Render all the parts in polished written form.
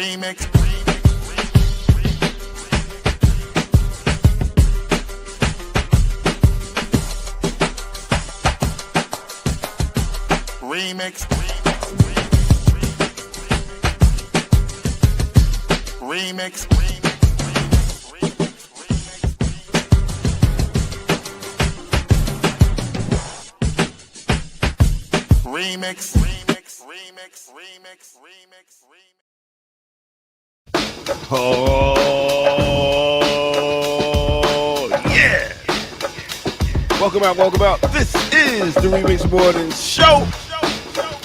Remix. Remix. Remix. Remix. Oh, yeah. Welcome out. This is the Remix Morning Show.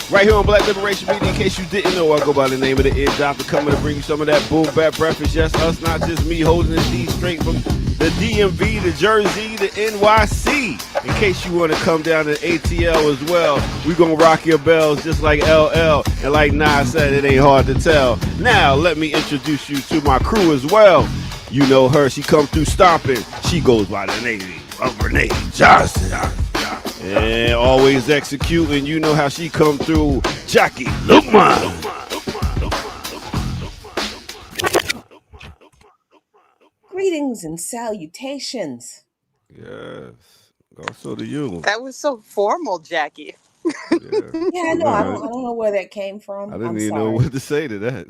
Right here on Black Liberation Media. In case you didn't know, I go by the name of the Ed Doctor, coming to bring you some of that boom bap breakfast. Yes, us, not just me, holding the D straight from the DMV, the Jersey, the NYC. In case you want to come down to ATL as well, we gonna rock your bells just like LL. And like Nas said, it ain't hard to tell. Now, let me introduce you to my crew as well. You know her, she come through stomping. She goes by the name of Renee Johnson. And always executing, you know how she come through, Jackie Lukman. Greetings and salutations. Yes, also to you. That was so formal, Jackie. Yeah, I know. I don't know where that came from. I didn't even know what to say to that.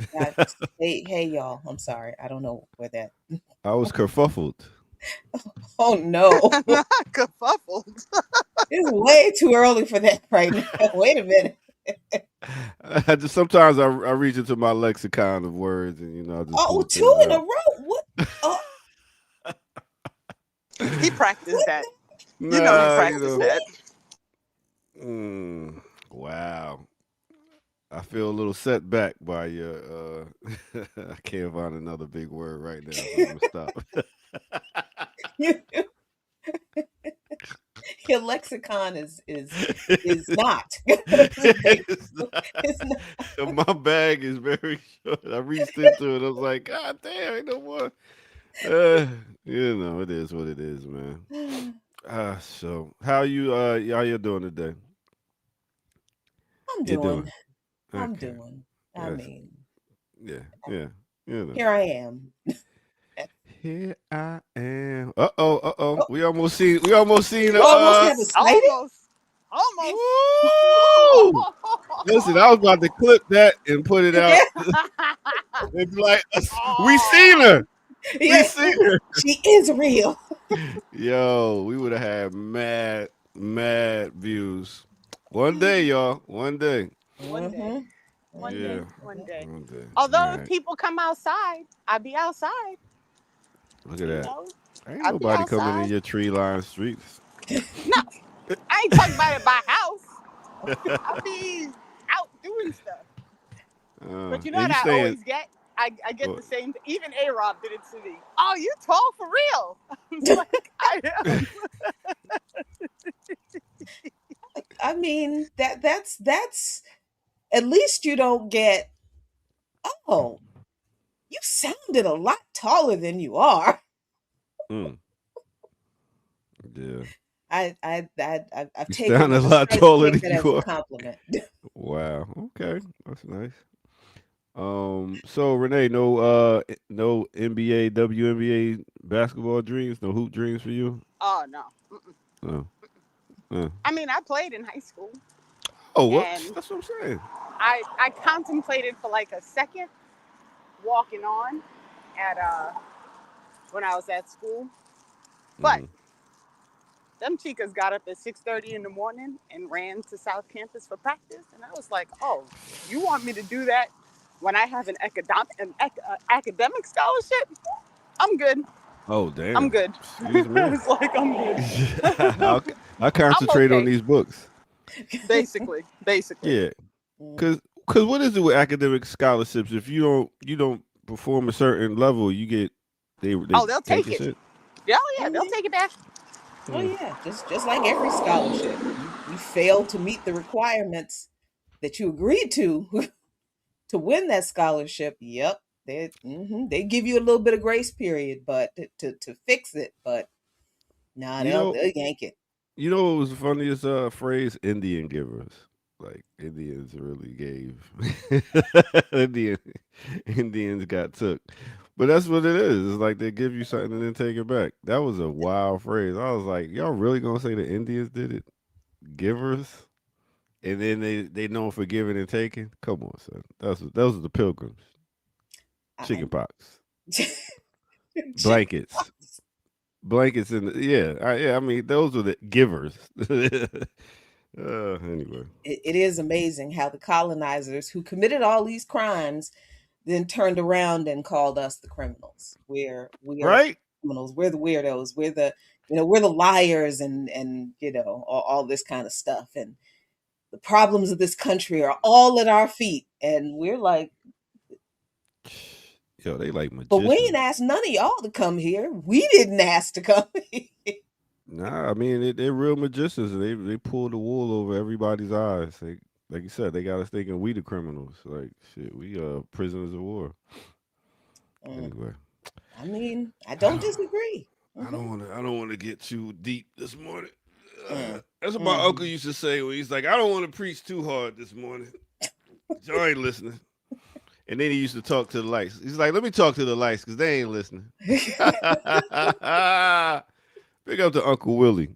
Hey, y'all. I'm sorry. I don't know where that. I was kerfuffled. Oh no, Kerfuffled. it's way too early for that right now. Wait a minute. Sometimes I reach into my lexicon of words and I just two in a row. What? Oh. He practiced that. You know he practiced that. Wow. I feel a little set back by your I can't find another big word right now, so I'm gonna stop. Your lexicon is not. It's not. My bag is very short. I reached into it. I was like, God damn, ain't no more. It is what it is, man. So how you doing today? I'm doing. Okay. I mean, yeah. Here I am. Here I am. Uh-oh. We almost seen You almost have a Almost. Listen, I was about to clip that and put it out. They'd be like, we seen her. Yeah, she is real. Yo, we would have had mad views. One day, y'all. One day. One day. Although if people come outside, I'd be outside. Look at that. Ain't nobody coming in your tree-lined streets. No, I ain't talking about it by house. I'll be out doing stuff. But you know what I always get? I get the same thing. Even A-Rob did it to me. Oh, you tall for real. Like, I am. I mean, that's at least you don't get, oh, you sounded a lot taller than you are. Yeah. I've you taken sound a lot taller than you are. Compliment. Wow. Okay. That's nice. So Renee, no NBA, WNBA basketball dreams, no hoop dreams for you? Oh no. No. I mean, I played in high school. Oh, what? That's what I'm saying. I contemplated for like a second walking on at when I was at school, but them chicas got up at 6:30 in the morning and ran to South Campus for practice, and I was like, "Oh, you want me to do that when I have an academic scholarship? I'm good. Oh, damn. I'm good." Excuse me. I was like, "I'm good." I concentrate on these books. Basically. Yeah. Cause what is it with academic scholarships? If you don't perform a certain level, you get they'll take it. Shit? Yeah, they'll take it back. Oh yeah, just like every scholarship, you fail to meet the requirements that you agreed to win that scholarship. Yep, they give you a little bit of grace period, but to fix it. But they'll yank it. You know what was the funniest phrase? Indian givers. Like Indians really gave Indian, Indians got took. But that's what it is. It's like they give you something and then take it back. That was a wild phrase. I was like, y'all really gonna say the Indians did it? Givers? And then they known for giving and taking? Come on, son. Those are the pilgrims. Chicken I, pox. Blankets. Blankets in the, yeah. I mean, those were the givers. Anyway. it is amazing how the colonizers who committed all these crimes then turned around and called us the criminals. We are Right? criminals. We're the weirdos. We're the liars and all this kind of stuff. And the problems of this country are all at our feet. And we're like, Yo, they like but we ain't magicians. asked none of y'all to come here. We didn't ask to come here. Nah, I mean they're real magicians. And they pull the wool over everybody's eyes. They, like you said, they got us thinking we the criminals. Like shit, we prisoners of war. Anyway, I mean, I I don't don't, disagree. I don't want to. I don't want to get too deep this morning. Mm, That's what my mhm. uncle used to say when he's like, I don't want to preach too hard this morning. Y'all ain't listening. And then he used to talk to the lights. He's like, let me talk to the lights because they ain't listening. Big up to Uncle Willie.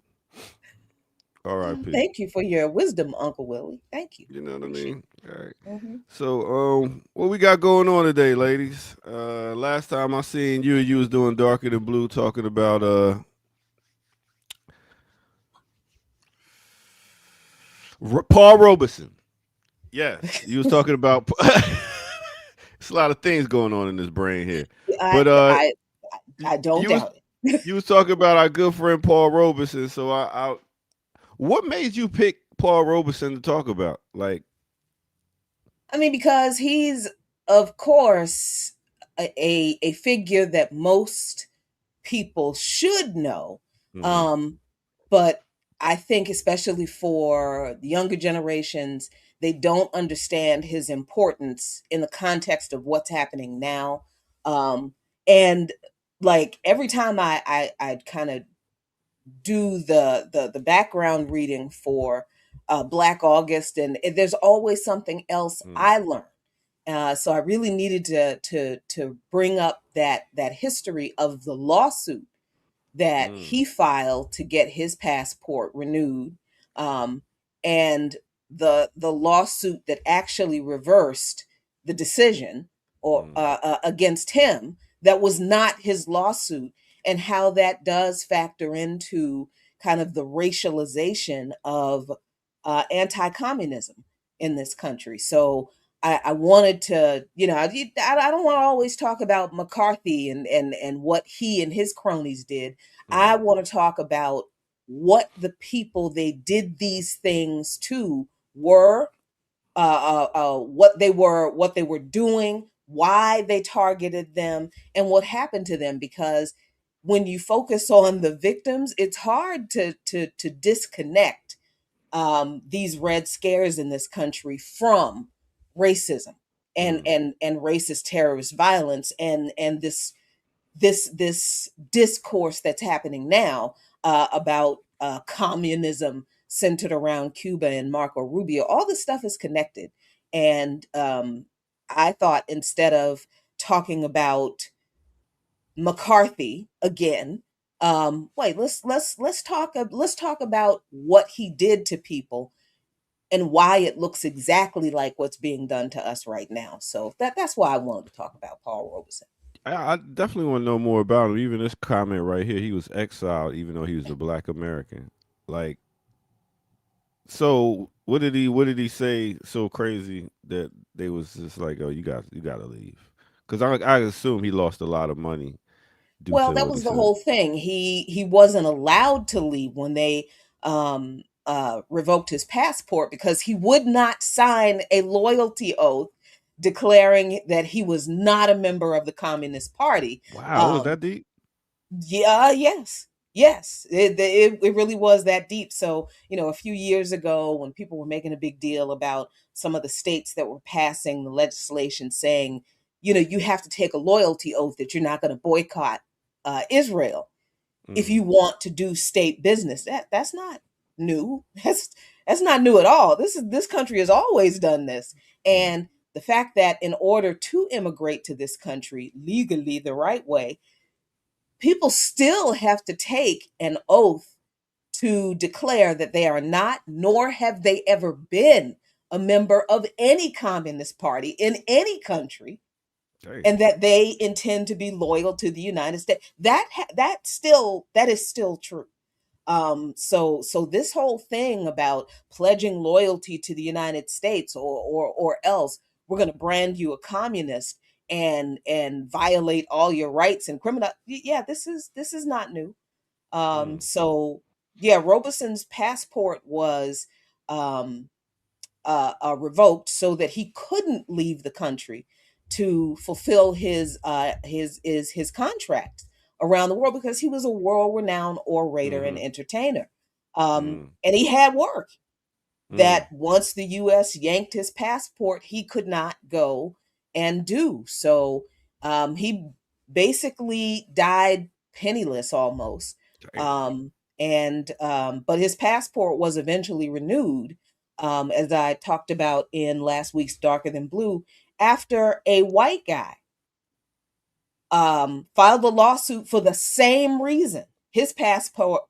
R.I.P. Thank you for your wisdom, Uncle Willie. Thank you. You know what I Appreciate mean? All right. it. So, what we got going on today, ladies? Last time I seen you, you was doing Darker Than Blue, talking about Paul Robeson. Yes, you was talking about. It's a lot of things going on in this brain here, I, but I, I don't you was doubt it. you was talking about our good friend Paul Robeson. So what made you pick Paul Robeson to talk about? Like, I mean, because he's, of course, a figure that most people should know. mm-hmm, Um, but I think, especially for the younger generations, they don't understand his importance in the context of what's happening now. And like every time I kind of do the background reading for Black August, and there's always something else mm, I learn. So I really needed to bring up that history of the lawsuit that mm, he filed to get his passport renewed, um, and the lawsuit that actually reversed the decision or mm, against him that was not his lawsuit, and how that does factor into kind of the racialization of anti-communism in this country. So I wanted to, I don't want to always talk about McCarthy and what he and his cronies did. I mm, want to talk about what the people they did these things to were, what they were doing, why they targeted them, and what happened to them. Because when you focus on the victims, it's hard to disconnect these red scares in this country from racism and mm, and racist terrorist violence and this discourse that's happening now about communism centered around Cuba and Marco Rubio. All this stuff is connected, and I thought instead of talking about McCarthy again, wait, let's talk about what he did to people and why it looks exactly like what's being done to us right now. So that's why I wanted to talk about Paul Robeson. I definitely want to know more about him. Even this comment right here, he was exiled, even though he was a Black American. Like, so what did he say so crazy that they was just like, oh, you got to leave? Because I assume he lost a lot of money due Well, to that what he was the said. whole thing. He wasn't allowed to leave when they revoked his passport because he would not sign a loyalty oath declaring that he was not a member of the Communist Party. Wow, it was Um, that deep. Yeah, yes. It really was that deep. So, a few years ago when people were making a big deal about some of the states that were passing the legislation saying, you have to take a loyalty oath that you're not going to boycott Israel if Mm, you want to do state business. That's not new. That's not new at all. This country has always done this. And the fact that in order to immigrate to this country legally the right way, people still have to take an oath to declare that they are not, nor have they ever been, a member of any communist party in any country, Dang. and that they intend to be loyal to the United States. That is still true. So this whole thing about pledging loyalty to the United States, or else we're going to brand you a communist and violate all your rights and criminal. Yeah, this is not new. So yeah, Robeson's passport was um, revoked so that he couldn't leave the country to fulfill his contract around the world, because he was a world-renowned orator and entertainer, and he had work that once the U.S. yanked his passport, he could not go and do. So he basically died penniless almost. But his passport was eventually renewed, as I talked about in last week's Darker Than Blue, after a white guy filed a lawsuit for the same reason. His passport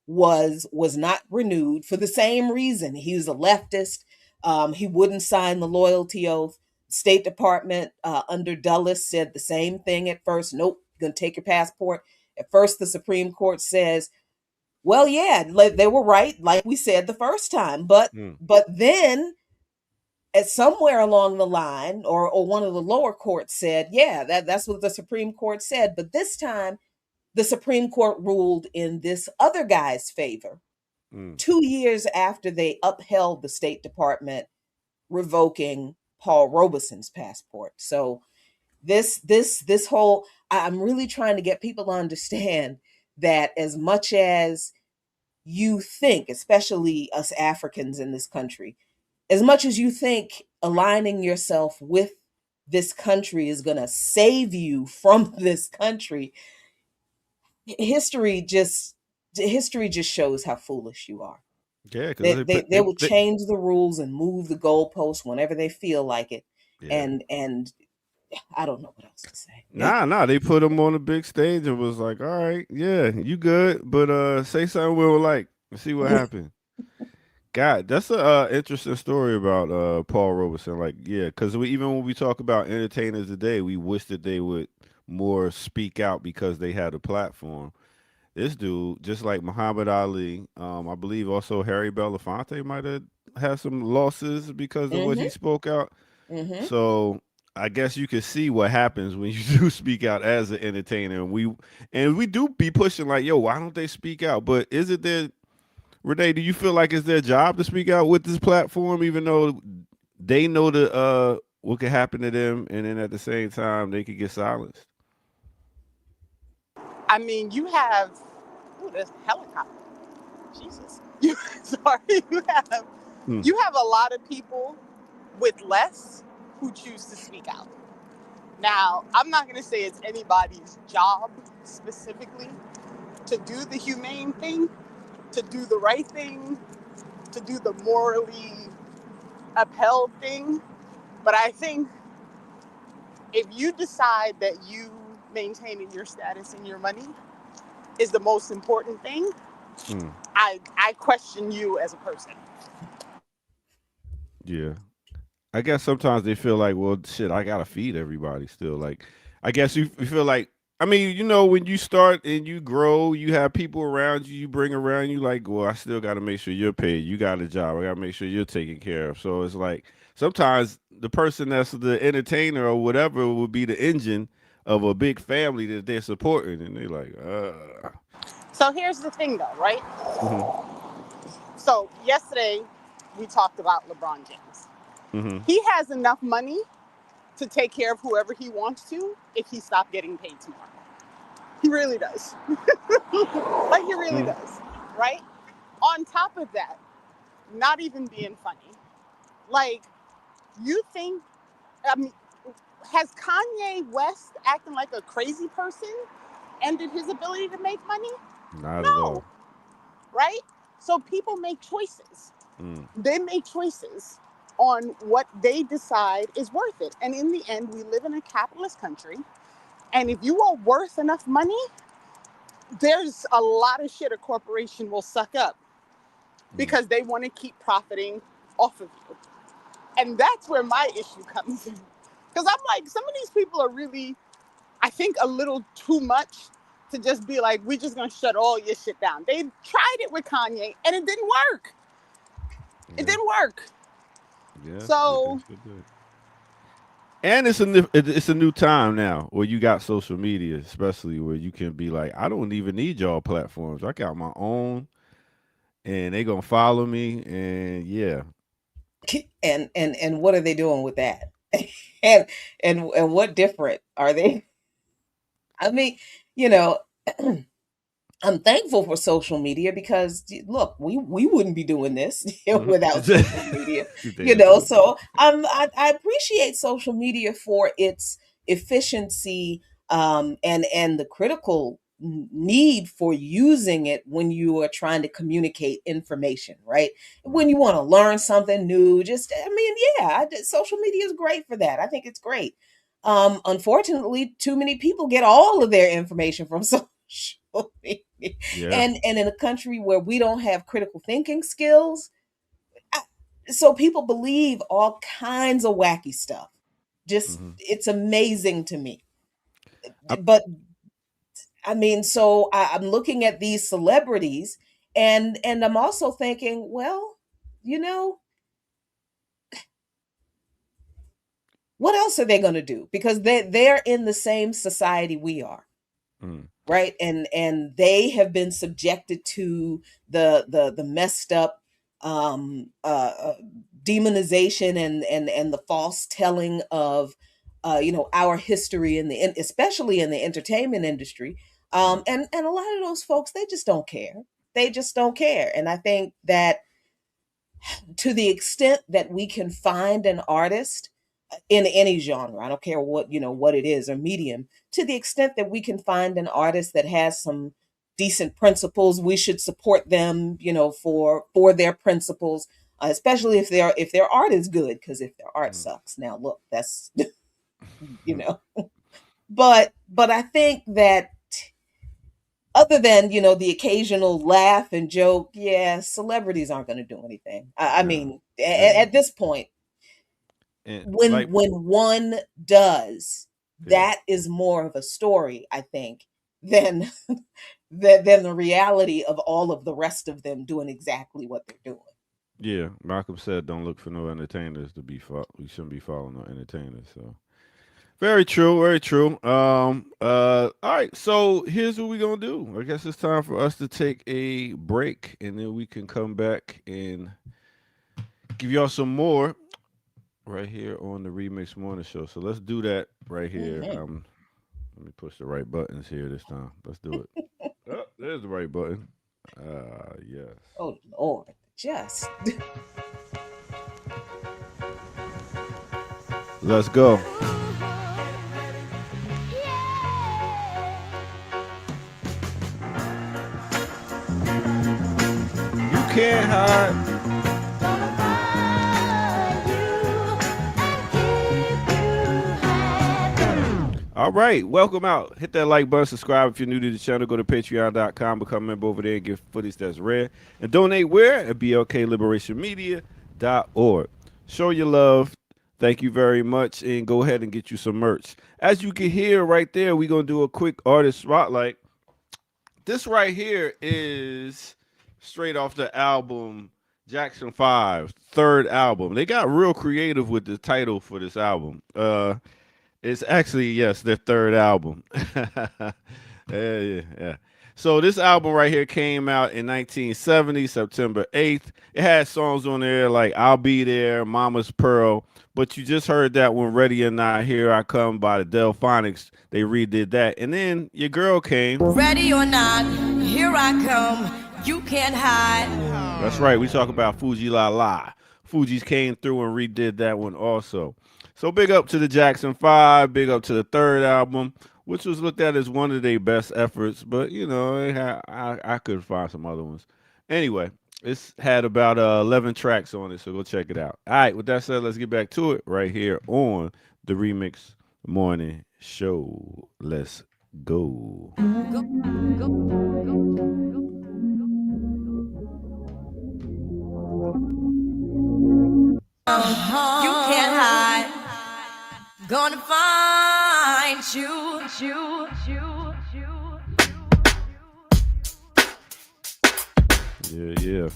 was not renewed for the same reason. He was a leftist. He wouldn't sign the loyalty oath. State Department under Dulles said the same thing at first. Nope, you're gonna take your passport. At first, the Supreme Court says, well, yeah, they were right, like we said the first time. But then, at somewhere along the line, or one of the lower courts said, yeah, that's what the Supreme Court said. But this time, the Supreme Court ruled in this other guy's favor 2 years after they upheld the State Department revoking Paul Robeson's passport. So this whole, I'm really trying to get people to understand that as much as you think, especially us Africans in this country, as much as you think aligning yourself with this country is going to save you from this country, history just shows how foolish you are. Yeah, they will change the rules and move the goalposts whenever they feel like it. Yeah. And I don't know what else to say. Nah, they put him on a big stage and was like, all right, yeah, you good, but say something we don't like and see what happened. God, that's a interesting story about Paul Robeson. Like, yeah, because even when we talk about entertainers today, we wish that they would more speak out because they had a platform. This dude, just like Muhammad Ali, I believe also Harry Belafonte might have had some losses because of what he spoke out. So I guess you can see what happens when you do speak out as an entertainer. And we do be pushing like, yo, why don't they speak out? But is it their, Renee, do you feel like it's their job to speak out with this platform, even though they know what could happen to them, and then at the same time they could get silenced? I mean, you have this helicopter. Jesus. You have a lot of people with less who choose to speak out. Now, I'm not going to say it's anybody's job specifically to do the humane thing, to do the right thing, to do the morally upheld thing. But I think if you decide that you maintaining your status and your money is the most important thing, I question you as a person. Yeah. I guess sometimes they feel like, well, shit, I gotta feed everybody still. Like, I guess you feel like, I mean, when you start and you grow, you have people around you, you bring around you, like, well, I still got to make sure you're paid. You got a job. I got to make sure you're taken care of. So it's like sometimes the person that's the entertainer or whatever would be the engine of a big family that they're supporting. And they're like, So here's the thing, though, right? So yesterday we talked about LeBron James. He has enough money to take care of whoever he wants to if he stopped getting paid tomorrow. He really does. Like, he really does, right? On top of that, not even being funny, like, you think, I mean, has Kanye West acting like a crazy person ended his ability to make money? Not at all. Right? So people make choices. They make choices on what they decide is worth it. And in the end, we live in a capitalist country. And if you are worth enough money, there's a lot of shit a corporation will suck up because they want to keep profiting off of you. And that's where my issue comes in. Because I'm like, some of these people are really, I think, a little too much to just be like, we're just going to shut all your shit down. They tried it with Kanye and it didn't work. Yeah. It didn't work. Yeah. So, and it's a new time now where you got social media, especially where you can be like, I don't even need y'all platforms. I got my own, and they gonna follow me, and yeah. And what are they doing with that? and what different are they? I mean, you know, I'm thankful for social media because look, we wouldn't be doing this without social media, you know. So I appreciate social media for its efficiency and the critical need for using it when you are trying to communicate information, right? When you want to learn something new, social media is great for that. I think it's great. Unfortunately, too many people get all of their information from social media. Yeah. And in a country where we don't have critical thinking skills, so people believe all kinds of wacky stuff. Just it's amazing to me. But I mean, so I'm looking at these celebrities, and I'm also thinking, well, you know, what else are they going to do? Because they're in the same society we are. Right. And they have been subjected to the messed up demonization and the false telling of our history especially in the entertainment industry. And a lot of those folks, they just don't care. They just don't care. And I think that to the extent that we can find an artist in any genre, I don't care what it is or medium, to the extent that we can find an artist that has some decent principles, we should support them, for their principles, especially if their art is good. Because if their art sucks, now look, that's but I think that other than the occasional laugh and joke, yeah, celebrities aren't going to do anything. I mean, at this point. And when one does, that is more of a story, I think, than the reality of all of the rest of them doing exactly what they're doing. Yeah, Malcolm said, "Don't look for no entertainers to be. We shouldn't be following no entertainers." So, very true, very true. All right, so here's what we're gonna do. I guess it's time for us to take a break, and then we can come back and give y'all some more. Right here on the Remix Morning Show. So let's do that right here. Let me push the right buttons here this time. Let's do it. Oh, there's the right button. Yes. Oh, Lord. Just. Let's go. You can't hide. All right, welcome out. Hit that like button, subscribe if you're new to the channel. Go to patreon.com, become a member over there and get footage that's rare. And donate where? At blkliberationmedia.org. Show your love. Thank you very much. And go ahead and get you some merch. As you can hear right there, we're going to do a quick artist spotlight. This right here is straight off the album Jackson 5's third album. They got real creative with the title for this album. It's actually, yes, their third album. Yeah. So this album right here came out in 1970, September 8th. It had songs on there like I'll Be There, Mama's Pearl. But you just heard that one, Ready or Not, Here I Come by the Delphonics. They redid that. And then Your Girl came. Ready or not, here I come. You can't hide. That's right. We talk about Fuji La La. Fugees came through and redid that one also. So big up to the Jackson 5, big up to the third album, which was looked at as one of their best efforts. But, I could find some other ones. Anyway, It's had about 11 tracks on it, so go check it out. All right, with that said, let's get back to it right here on the Remix Morning Show. Let's go. You can't hide. Gonna find Yeah, yeah.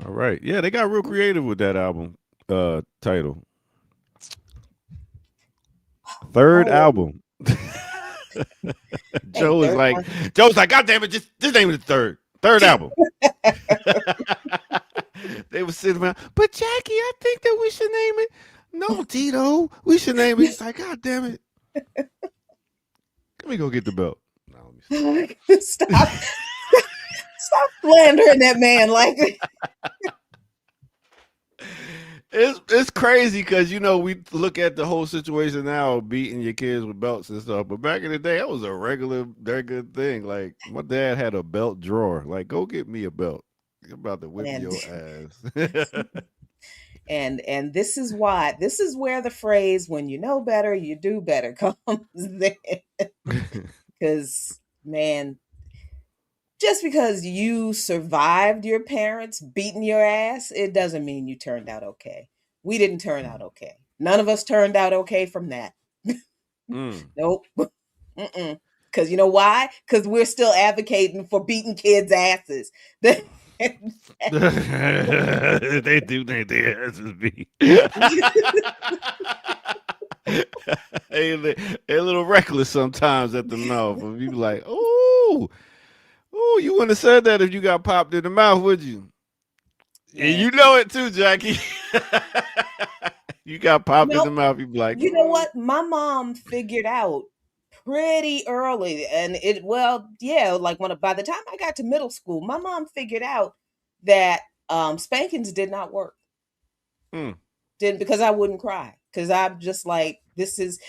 All right. Yeah, they got real creative with that album title. Third Oh, album. hey, third one. Joe's like, God damn it, just name it the third album. They were sitting around, but Jackie, I think that we should name it. No, Tito, we should name it. It's like, God damn it. Let me go get the belt. No, let me see. Stop slandering that man like It's crazy because we look at the whole situation now, beating your kids with belts and stuff. But back in the day, that was a regular thing. Like my dad had a belt drawer. Like, go get me a belt. I'm about to whip And- your ass. and this is where the phrase "when you know better, you do better" comes in. Because man, just because you survived your parents beating your ass, it doesn't mean you turned out okay. We didn't turn out okay. None of us turned out okay from that. Nope. Because you know why? Because we're still advocating for beating kids' asses. They do think their asses beat. They a little reckless sometimes at the mouth. And you be like, oh, you wouldn't have said that if you got popped in the mouth, would you? Yeah, you know it too, Jackie. You got popped in the mouth, you be like, you know what? My mom figured out pretty early, and by the time I got to middle school, my mom figured out that spankings did not work. Didn't, because I wouldn't cry. Because I'm just like, this is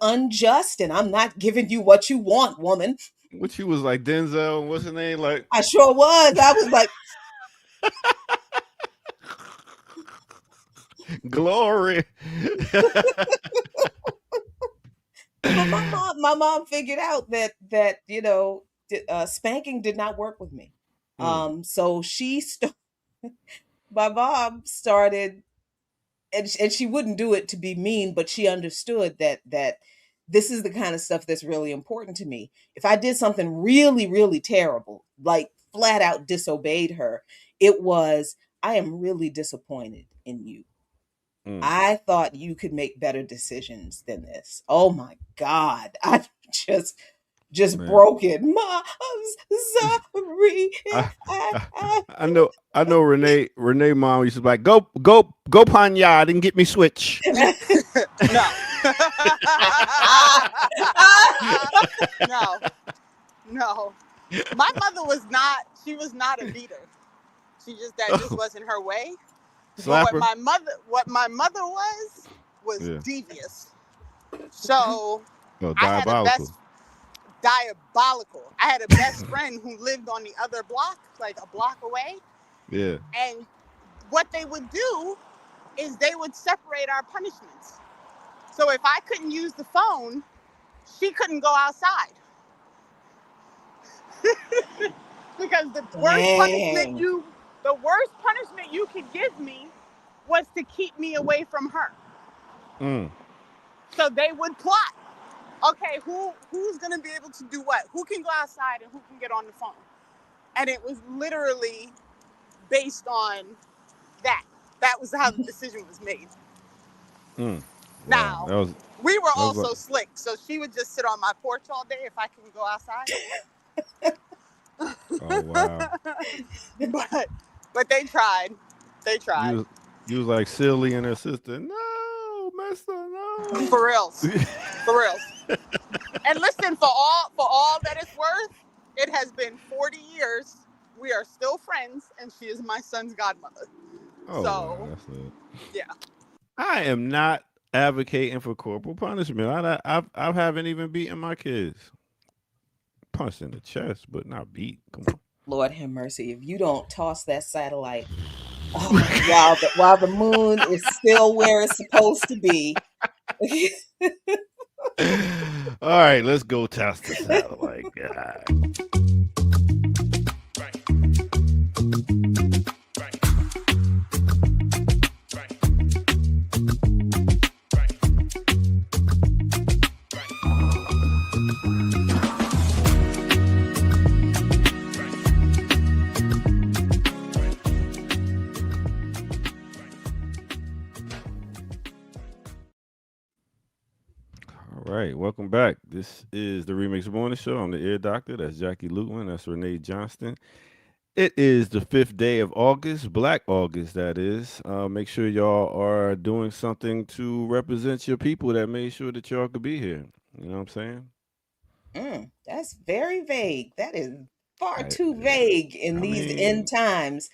unjust, and I'm not giving you what you want, woman. What you was like, Denzel, and what's her name? Like, I sure was. I was like, glory. but my mom figured out that spanking did not work with me. So my mom started, and she wouldn't do it to be mean, but she understood that this is the kind of stuff that's really important to me. If I did something really, really terrible, like flat out disobeyed her, it was, I am really disappointed in you. I thought you could make better decisions than this. Oh my God. I just broken. Sorry. I know Renee mom used to be like, go Panyard and get me switch. No. No. My mother was not a beater. That just wasn't her way. But what my mother was devious. So diabolical. I had a best friend who lived on the other block, like a block away. Yeah. And what they would do is they would separate our punishments. So if I couldn't use the phone, she couldn't go outside. Because the worst punishment you could give me was to keep me away from her. So they would plot. Okay, who's gonna be able to do what? Who can go outside and who can get on the phone? And it was literally based on that. That was how the decision was made. Now, we were also slick, so she would just sit on my porch all day if I couldn't go outside. Oh wow! But they tried. They tried. You was like silly and her sister. No, Mister, no. For reals. For reals. And listen, for all that it's worth, it has been 40 years. We are still friends, and she is my son's godmother. Oh, so that's it. Yeah. I am not advocating for corporal punishment. I haven't even beaten my kids. Punched in the chest, but not beat. Come on. Lord have mercy. If you don't toss that satellite while the moon is still where it's supposed to be. All right, let's go test the satellite. God. All right, welcome back. This is the Remix Morning Show. I'm the Ear Doctor. That's Jackie Lutwin. That's Renee Johnston. It is the 5th day of August, Black August, that is. Make sure y'all are doing something to represent your people that made sure that y'all could be here. You know what I'm saying? That's very vague. That is far I, too vague in I these mean, end times.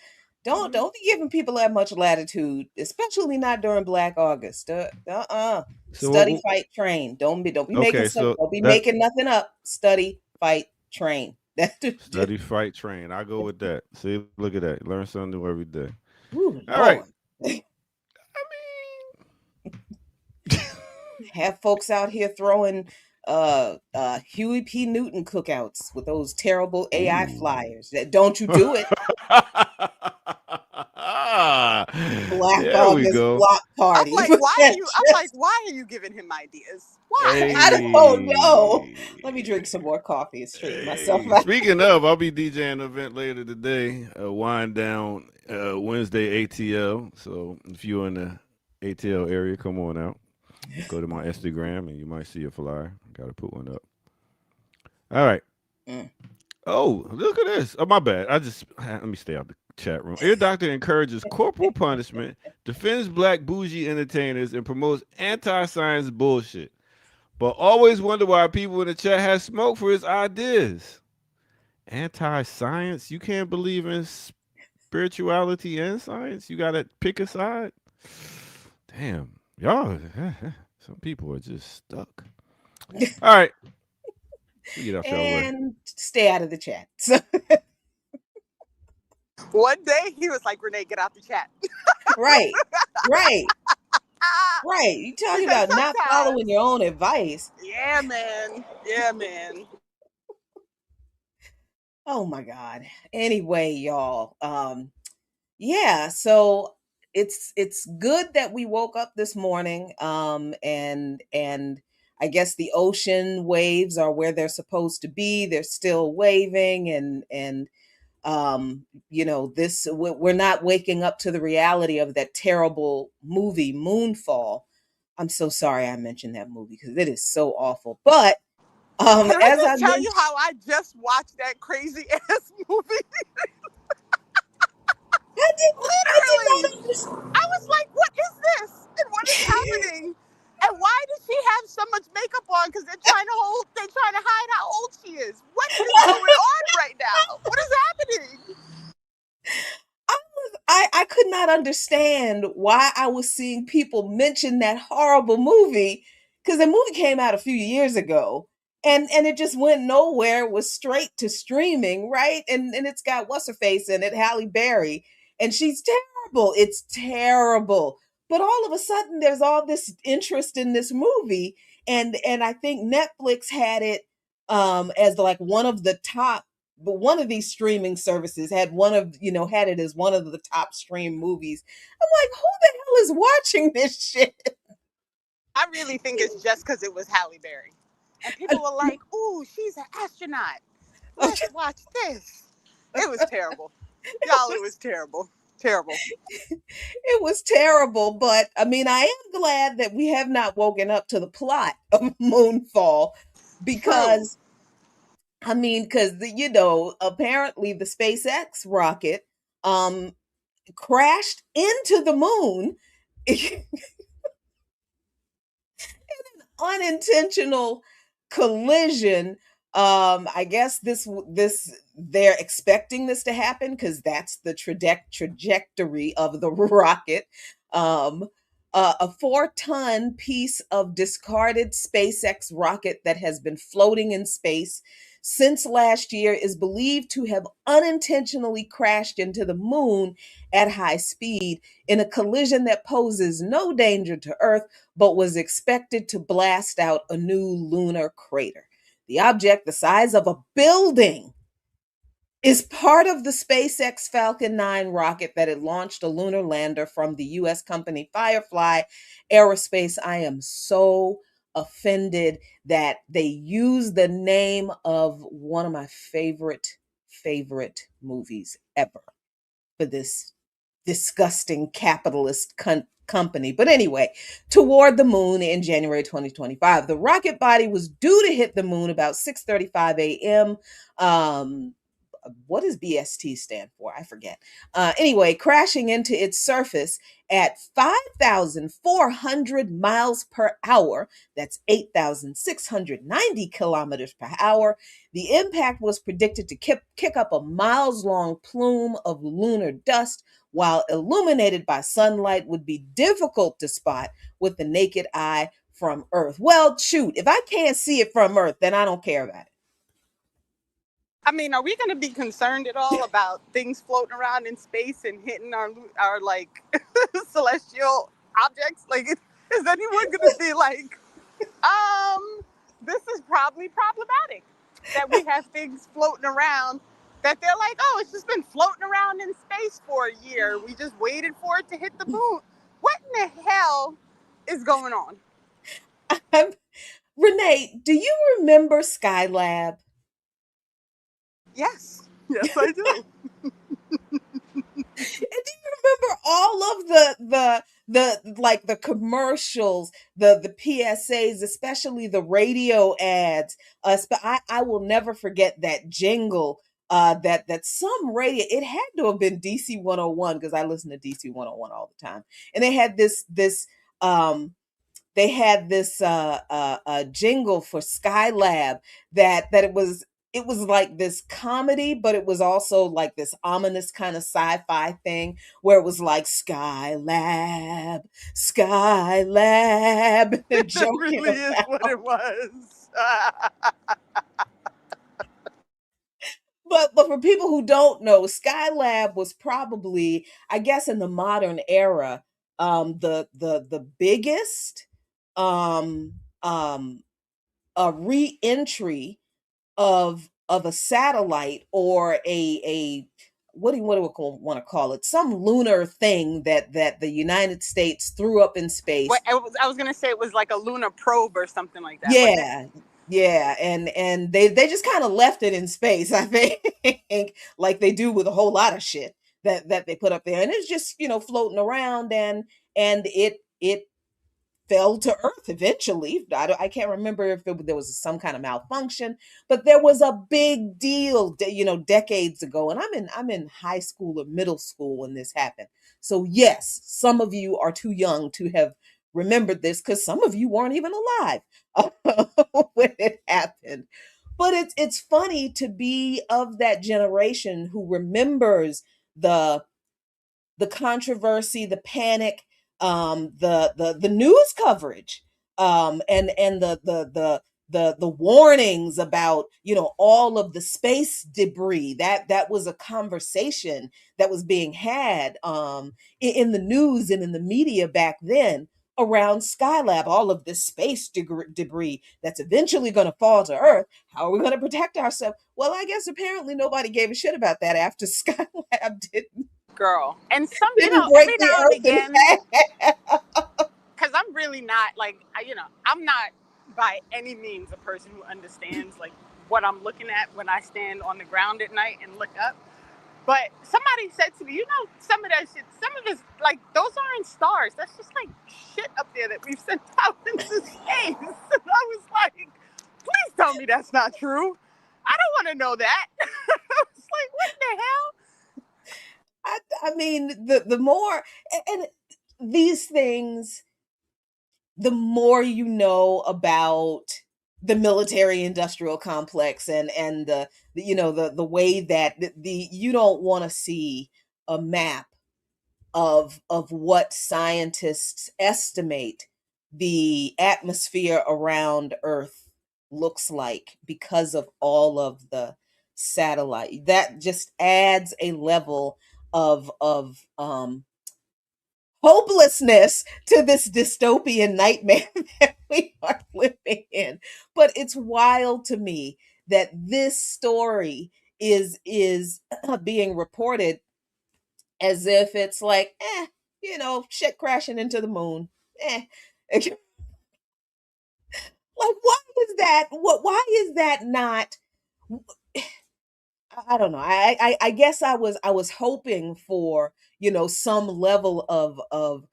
Don't be giving people that much latitude, especially not during Black August. so Study, fight, train. Don't be making okay, stuff. so Don't be that making nothing up. Study, fight, train. study, fight, train. I go with that. See, look at that. Learn something new every day. Ooh, All right. Lord. I Have folks out here throwing Huey P. Newton cookouts with those terrible AI mean, flyers. Don't you ooh. do it. Black There we August go. block I'm party. like, why are you giving him ideas? Why? I don't know. Let me Hey. drink some more coffee and straighten myself Hey, out. speaking of, I'll be DJing an event later today, a wind down Wednesday ATL. So if you're in the ATL area, come on out. Go to my Instagram and you might see a flyer. Got to put one up. All right. Mm. Oh, look at this. Oh, my bad. Let me stay out the chat room. Ear Doctor encourages corporal punishment, defends black bougie entertainers, and promotes anti-science bullshit. But always wonder why people in the chat have smoke for his ideas. Anti-science? You can't believe in spirituality and science? You gotta pick a side? Damn. Y'all, some people are just stuck. All right. We get off y'all way. And stay out of the chat. So, One day he was like, Renee, get out the chat. right. You talking Because about not following your own advice. Yeah, man. Yeah, man. Oh my God. Anyway, y'all. Yeah, so it's good that we woke up this morning. And I guess the ocean waves are where they're supposed to be. They're still waving and we're not waking up to the reality of that terrible movie Moonfall. I'm so sorry I mentioned that movie because it is so awful. But Can I as I just tell you mentioned, how I just watched that crazy ass movie? I did not Literally. understand. I was like, what is this? And what is happening? And why does she have so much makeup on? Because they're trying to hide how old she is. What is going on right now? What is happening? I could not understand why I was seeing people mention that horrible movie because the movie came out a few years ago and it just went nowhere. It was straight to streaming, right? And it's got what's her face in it, Halle Berry, and she's terrible. It's terrible. But all of a sudden there's all this interest in this movie and I think Netflix had it as like one of the top, but one of these streaming services had had it as one of the top stream movies. I'm like, who the hell is watching this shit? I really think it's just because it was Halle Berry. And people were like, ooh, she's an astronaut. Let's watch this. It was terrible. Y'all, it was terrible. Terrible. It was terrible, but I mean, I am glad that we have not woken up to the plot of Moonfall because I mean, because apparently the SpaceX rocket crashed into the moon in an unintentional collision. I guess this they're expecting this to happen because that's the trajectory of the rocket. A 4-ton piece of discarded SpaceX rocket that has been floating in space since last year is believed to have unintentionally crashed into the moon at high speed in a collision that poses no danger to Earth, but was expected to blast out a new lunar crater. The object, the size of a building, is part of the SpaceX Falcon 9 rocket that had launched a lunar lander from the US company Firefly Aerospace. I am so offended that they use the name of one of my favorite movies ever for this disgusting capitalist company. But anyway, toward the moon in January 2025. The rocket body was due to hit the moon about 6:35 a.m. What does BST stand for? I forget. Anyway, crashing into its surface at 5,400 miles per hour. That's 8,690 kilometers per hour. The impact was predicted to kick up a miles-long plume of lunar dust, while illuminated by sunlight would be difficult to spot with the naked eye from Earth. Well, shoot, if I can't see it from Earth, then I don't care about it. I mean, are we going to be concerned at all about things floating around in space and hitting our like celestial objects? Like, is anyone going to be like, this is probably problematic that we have things floating around that they're like, oh, it's just been floating around in space for a year. We just waited for it to hit the moon. What in the hell is going on? Renee, do you remember Skylab? Yes, I do. And do you remember all of the commercials, the PSAs, especially the radio ads? I will never forget that jingle. That some radio, it had to have been DC 101, because I listen to DC 101 all the time, and they had this jingle for Skylab that it was like this comedy, but it was also like this ominous kind of sci-fi thing where it was like Skylab. It really is what it was. But for people who don't know, Skylab was probably, I guess, in the modern era, the biggest a re-entry of a satellite, or a what do you want to call it? Some lunar thing that the United States threw up in space. I was going to say it was like a lunar probe or something like that. Yeah, and they just kind of left it in space, I think, like they do with a whole lot of shit that they put up there, and it's just floating around, and it fell to Earth eventually. I can't remember if there was some kind of malfunction, but there was a big deal, decades ago, and I'm in high school or middle school when this happened. So yes, some of you are too young to have remembered this, because some of you weren't even alive when it happened. But it's funny to be of that generation who remembers the controversy, the panic, the news coverage, and the warnings about all of the space debris. That was a conversation that was being had in the news and in the media back then around Skylab, all of this space debris that's eventually going to fall to Earth. How are we going to protect ourselves? Well, I guess apparently nobody gave a shit about that after Skylab didn't. Girl. And some, Didn't break every the now and earth in again, because I'm really not like, I'm not by any means a person who understands like what I'm looking at when I stand on the ground at night and look up. But somebody said to me, some of that shit, some of this, like, those aren't stars. That's just like shit up there that we've sent out into space. And I was like, please tell me that's not true. I don't want to know that. I was like, what the hell? I mean, the more, and these things, the more you know about the military industrial complex, and the way that you don't want to see a map of what scientists estimate the atmosphere around Earth looks like because of all of the satellite. That just adds a level of hopelessness to this dystopian nightmare that we are living in. But it's wild to me that this story is being reported as if it's like, shit crashing into the moon. Like, why is that? Why is that not? I don't know. I guess I was hoping for some level of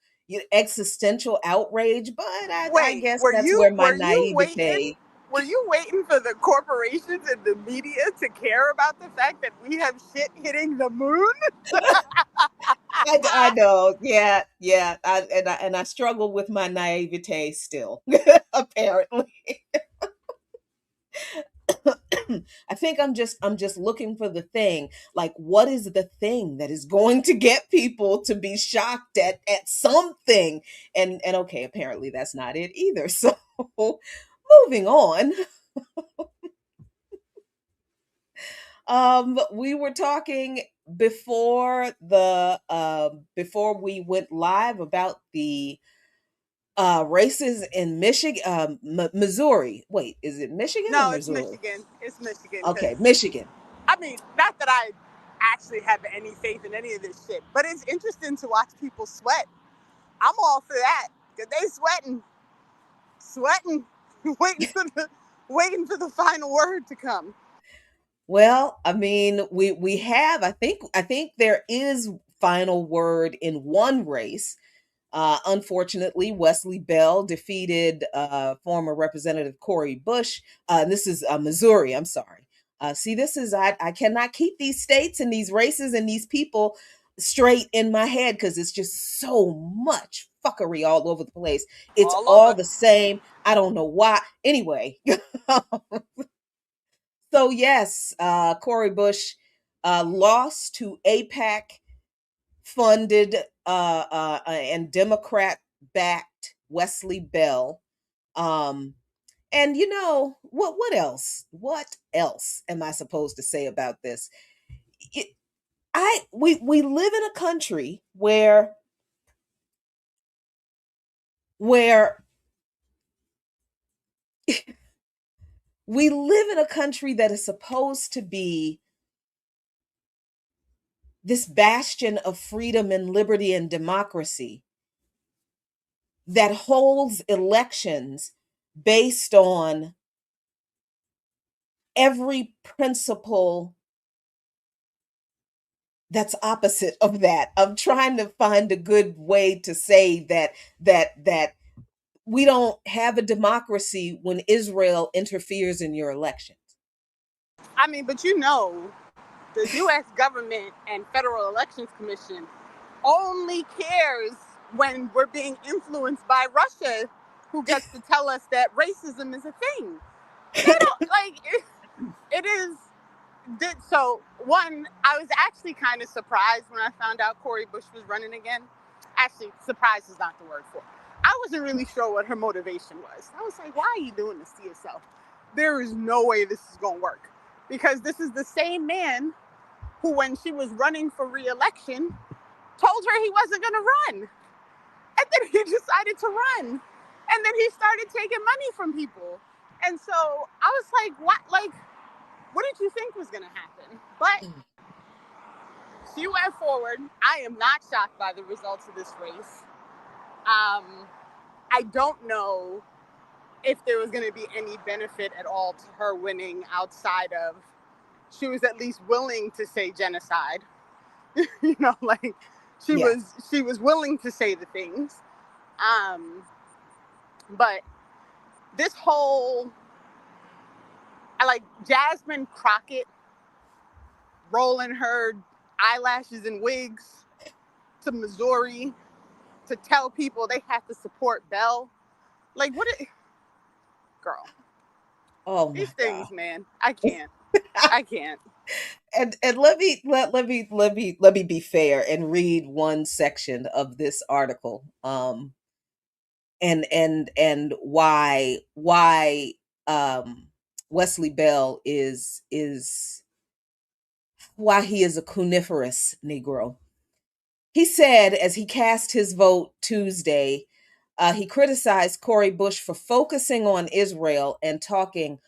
existential outrage, but I Wait, guess that's where my were you waiting? naivete. Were you waiting for the corporations and the media to care about the fact that we have shit hitting the moon? I know, yeah. And I struggle with my naivete still, apparently. I think I'm just looking for the thing. Like, what is the thing that is going to get people to be shocked at something? And okay, apparently that's not it either. So moving on. We were talking before we went live about the races in Michigan, Missouri. Wait, is it Michigan or No, it's Missouri? Michigan. It's Michigan. Okay, Because, Michigan. I mean, not that I actually have any faith in any of this shit, but it's interesting to watch people sweat. I'm all for that. Because they sweating, waiting for the final word to come. Well, I mean, we have. I think there is final word in one race. Unfortunately, Wesley Bell defeated former Representative Cori Bush. This is Missouri. I'm sorry. See, this is I cannot keep these states and these races and these people straight in my head because it's just so much fuckery all over the place. It's All all over. the same. I don't know why. Anyway, so yes, Cori Bush lost to APAC funded and Democrat backed Wesley Bell. And what else? What else am I supposed to say about this? It, we live in a country where we live in a country that is supposed to be this bastion of freedom and liberty and democracy that holds elections based on every principle that's opposite of that. I'm trying to find a good way to say that we don't have a democracy when Israel interferes in your elections. I mean, but the U.S. government and Federal Elections Commission only cares when we're being influenced by Russia, who gets to tell us that racism is a thing. They don't it is. So one, I was actually kind of surprised when I found out Cori Bush was running again. Actually, surprise is not the word for it. I wasn't really sure what her motivation was. I was like, why are you doing this to yourself? There is no way this is going to work. Because this is the same man who, when she was running for re-election, told her he wasn't going to run. And then he decided to run. And then he started taking money from people. And so I was like, what did you think was going to happen? But she went forward. I am not shocked by the results of this race. I don't know if there was going to be any benefit at all to her winning outside of she was at least willing to say genocide. She was willing to say the things. But this whole, I like Jasmine Crockett rolling her eyelashes and wigs to Missouri to tell people they have to support Bell. Like, girl. Oh These my things, God. man. I can't. I can't. And let me be fair and read one section of this article. And why Wesley Bell why he is a cuniferous Negro. He said as he cast his vote Tuesday, he criticized Cori Bush for focusing on Israel and talking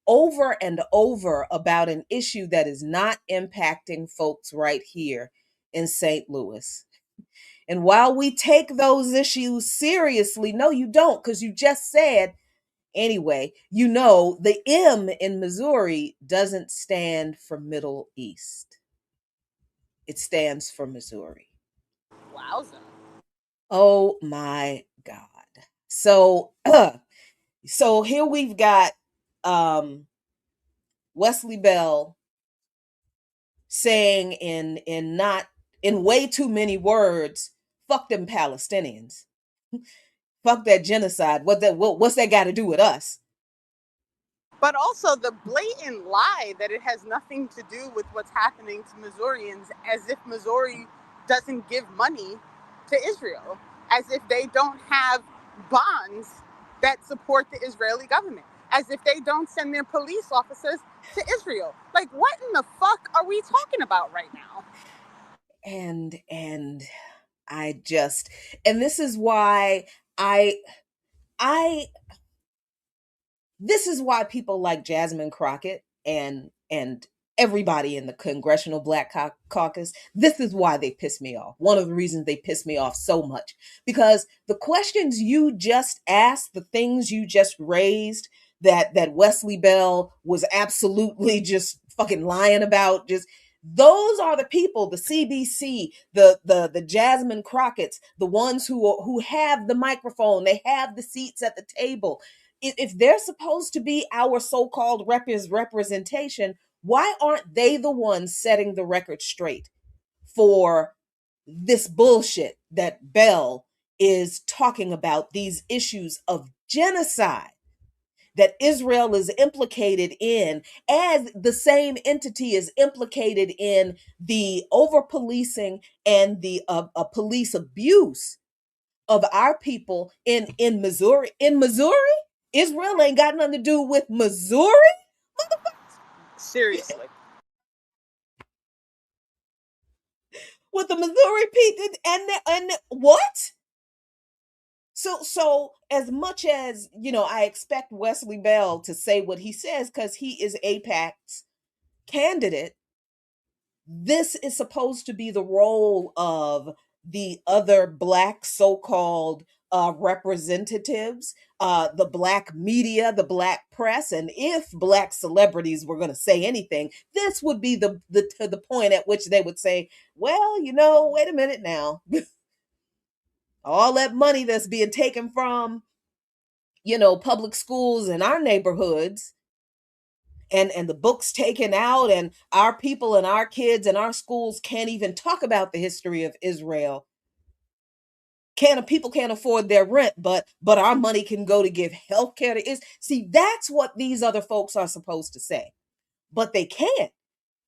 over and over about an issue that is not impacting folks right here in St. Louis. And while we take those issues seriously, no, you don't, because you just said, anyway, you know, the M in Missouri doesn't stand for Middle East. It stands for Missouri. Wowza. Oh my God. So so here we've got Wesley Bell saying in not in way too many words, fuck them Palestinians. Fuck that genocide. What's that got to do with us? But also the blatant lie that it has nothing to do with what's happening to Missourians, as if Missouri doesn't give money to Israel, as if they don't have bonds that support the Israeli government, as if they don't send their police officers to Israel. Like, what in the fuck are we talking about right now? And this is why this is why people like Jasmine Crockett and everybody in the Congressional Black Caucus, this is why they piss me off. One of the reasons they piss me off so much, because the questions you just asked, the things you just raised, that Wesley Bell was absolutely just fucking lying about, just those are the people, the CBC, the Jasmine Crockett's, the ones who have the microphone, they have the seats at the table. If they're supposed to be our so-called representation, why aren't they the ones setting the record straight for this bullshit that Bell is talking about, these issues of genocide that Israel is implicated in, as the same entity is implicated in the over-policing and the police abuse of our people in Missouri. In Missouri? Israel ain't got nothing to do with Missouri? Seriously. With the Missouri people and what? So as much as, you know, I expect Wesley Bell to say what he says because he is AIPAC's candidate, this is supposed to be the role of the other Black so-called representatives, the Black media, the Black press, and if Black celebrities were going to say anything, this would be the point at which they would say, well, you know, wait a minute now. All that money that's being taken from, you know, public schools in our neighborhoods, and the books taken out, and our people and our kids and our schools can't even talk about the history of Israel. People can't afford their rent, but our money can go to give health care to Israel. See, that's what these other folks are supposed to say, but they can't,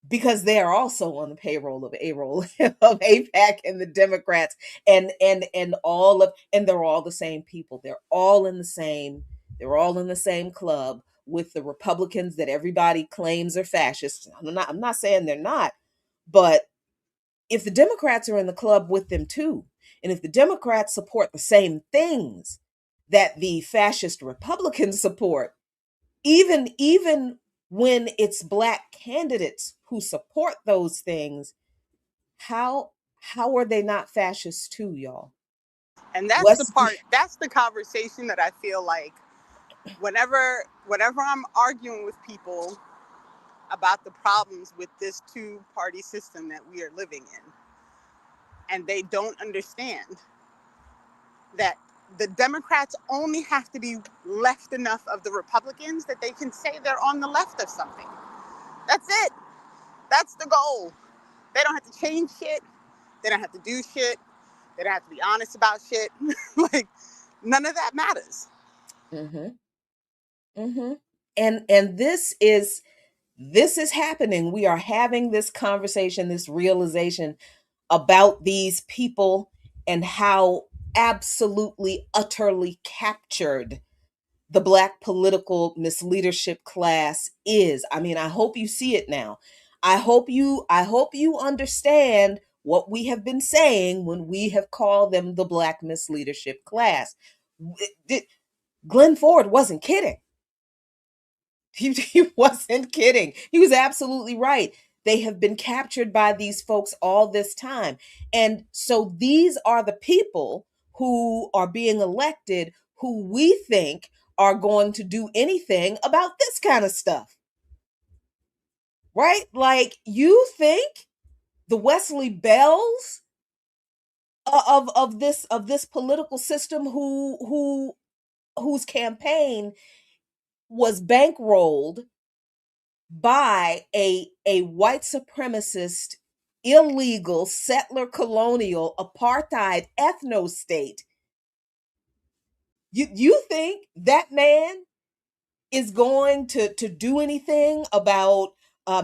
because they are also on the payroll of AIPAC and the Democrats and they're all the same people. They're all in the same club with the Republicans that everybody claims are fascists. I'm not saying they're not, but if the Democrats are in the club with them too, and if the Democrats support the same things that the fascist Republicans support, even when it's Black candidates who support those things, how are they not fascists too, y'all? And that's that's the conversation that I feel like whenever I'm arguing with people about the problems with this two-party system that we are living in, and they don't understand that the Democrats only have to be left enough of the Republicans that they can say they're on the left of something. That's it. That's the goal. They don't have to change shit. They don't have to do shit. They don't have to be honest about shit. Like, none of that matters. And this is happening. We are having this conversation, this realization about these people and how absolutely, utterly captured the Black political misleadership class is. I mean, I hope you see it now. I hope you understand what we have been saying when we have called them the Black misleadership class. Glenn Ford wasn't kidding. He wasn't kidding. He was absolutely right. They have been captured by these folks all this time. And so these are the people who are being elected who we think are going to do anything about this kind of stuff. Right? Like, you think the Wesley Bells of this political system whose campaign was bankrolled by a white supremacist, illegal, settler colonial, apartheid ethno state. You think that man is going to do anything about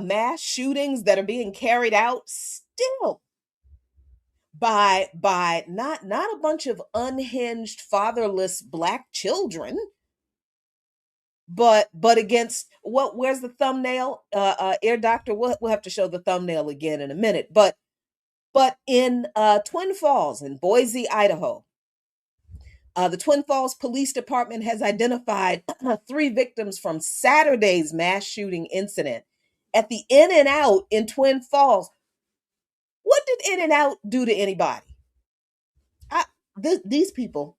mass shootings that are being carried out still by not a bunch of unhinged, fatherless Black children, but against where's the thumbnail? Ear Doctor, we'll have to show the thumbnail again in a minute. But in Twin Falls in Boise, Idaho, the Twin Falls Police Department has identified 3 victims from Saturday's mass shooting incident at the In-N-Out in Twin Falls. What did In-N-Out do to anybody? These people,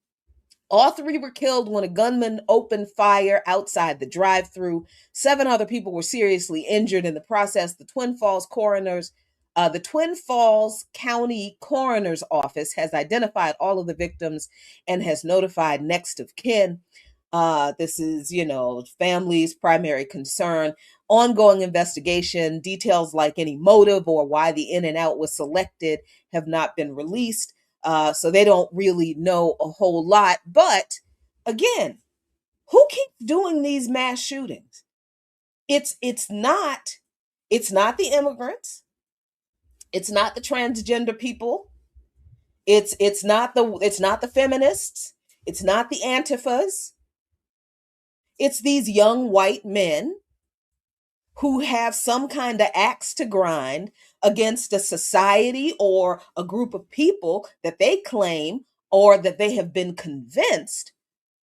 all 3 were killed when a gunman opened fire outside the drive-thru. 7 other people were seriously injured in the process. The Twin Falls County Coroner's Office has identified all of the victims and has notified next of kin. This is, family's primary concern. Ongoing investigation, details like any motive or why the In-N-Out was selected have not been released. So they don't really know a whole lot. But again, who keeps doing these mass shootings? It's not the immigrants. It's not the transgender people. It's not the feminists. It's not the Antifas. It's these young white men who have some kind of axe to grind against a society or a group of people that they claim or that they have been convinced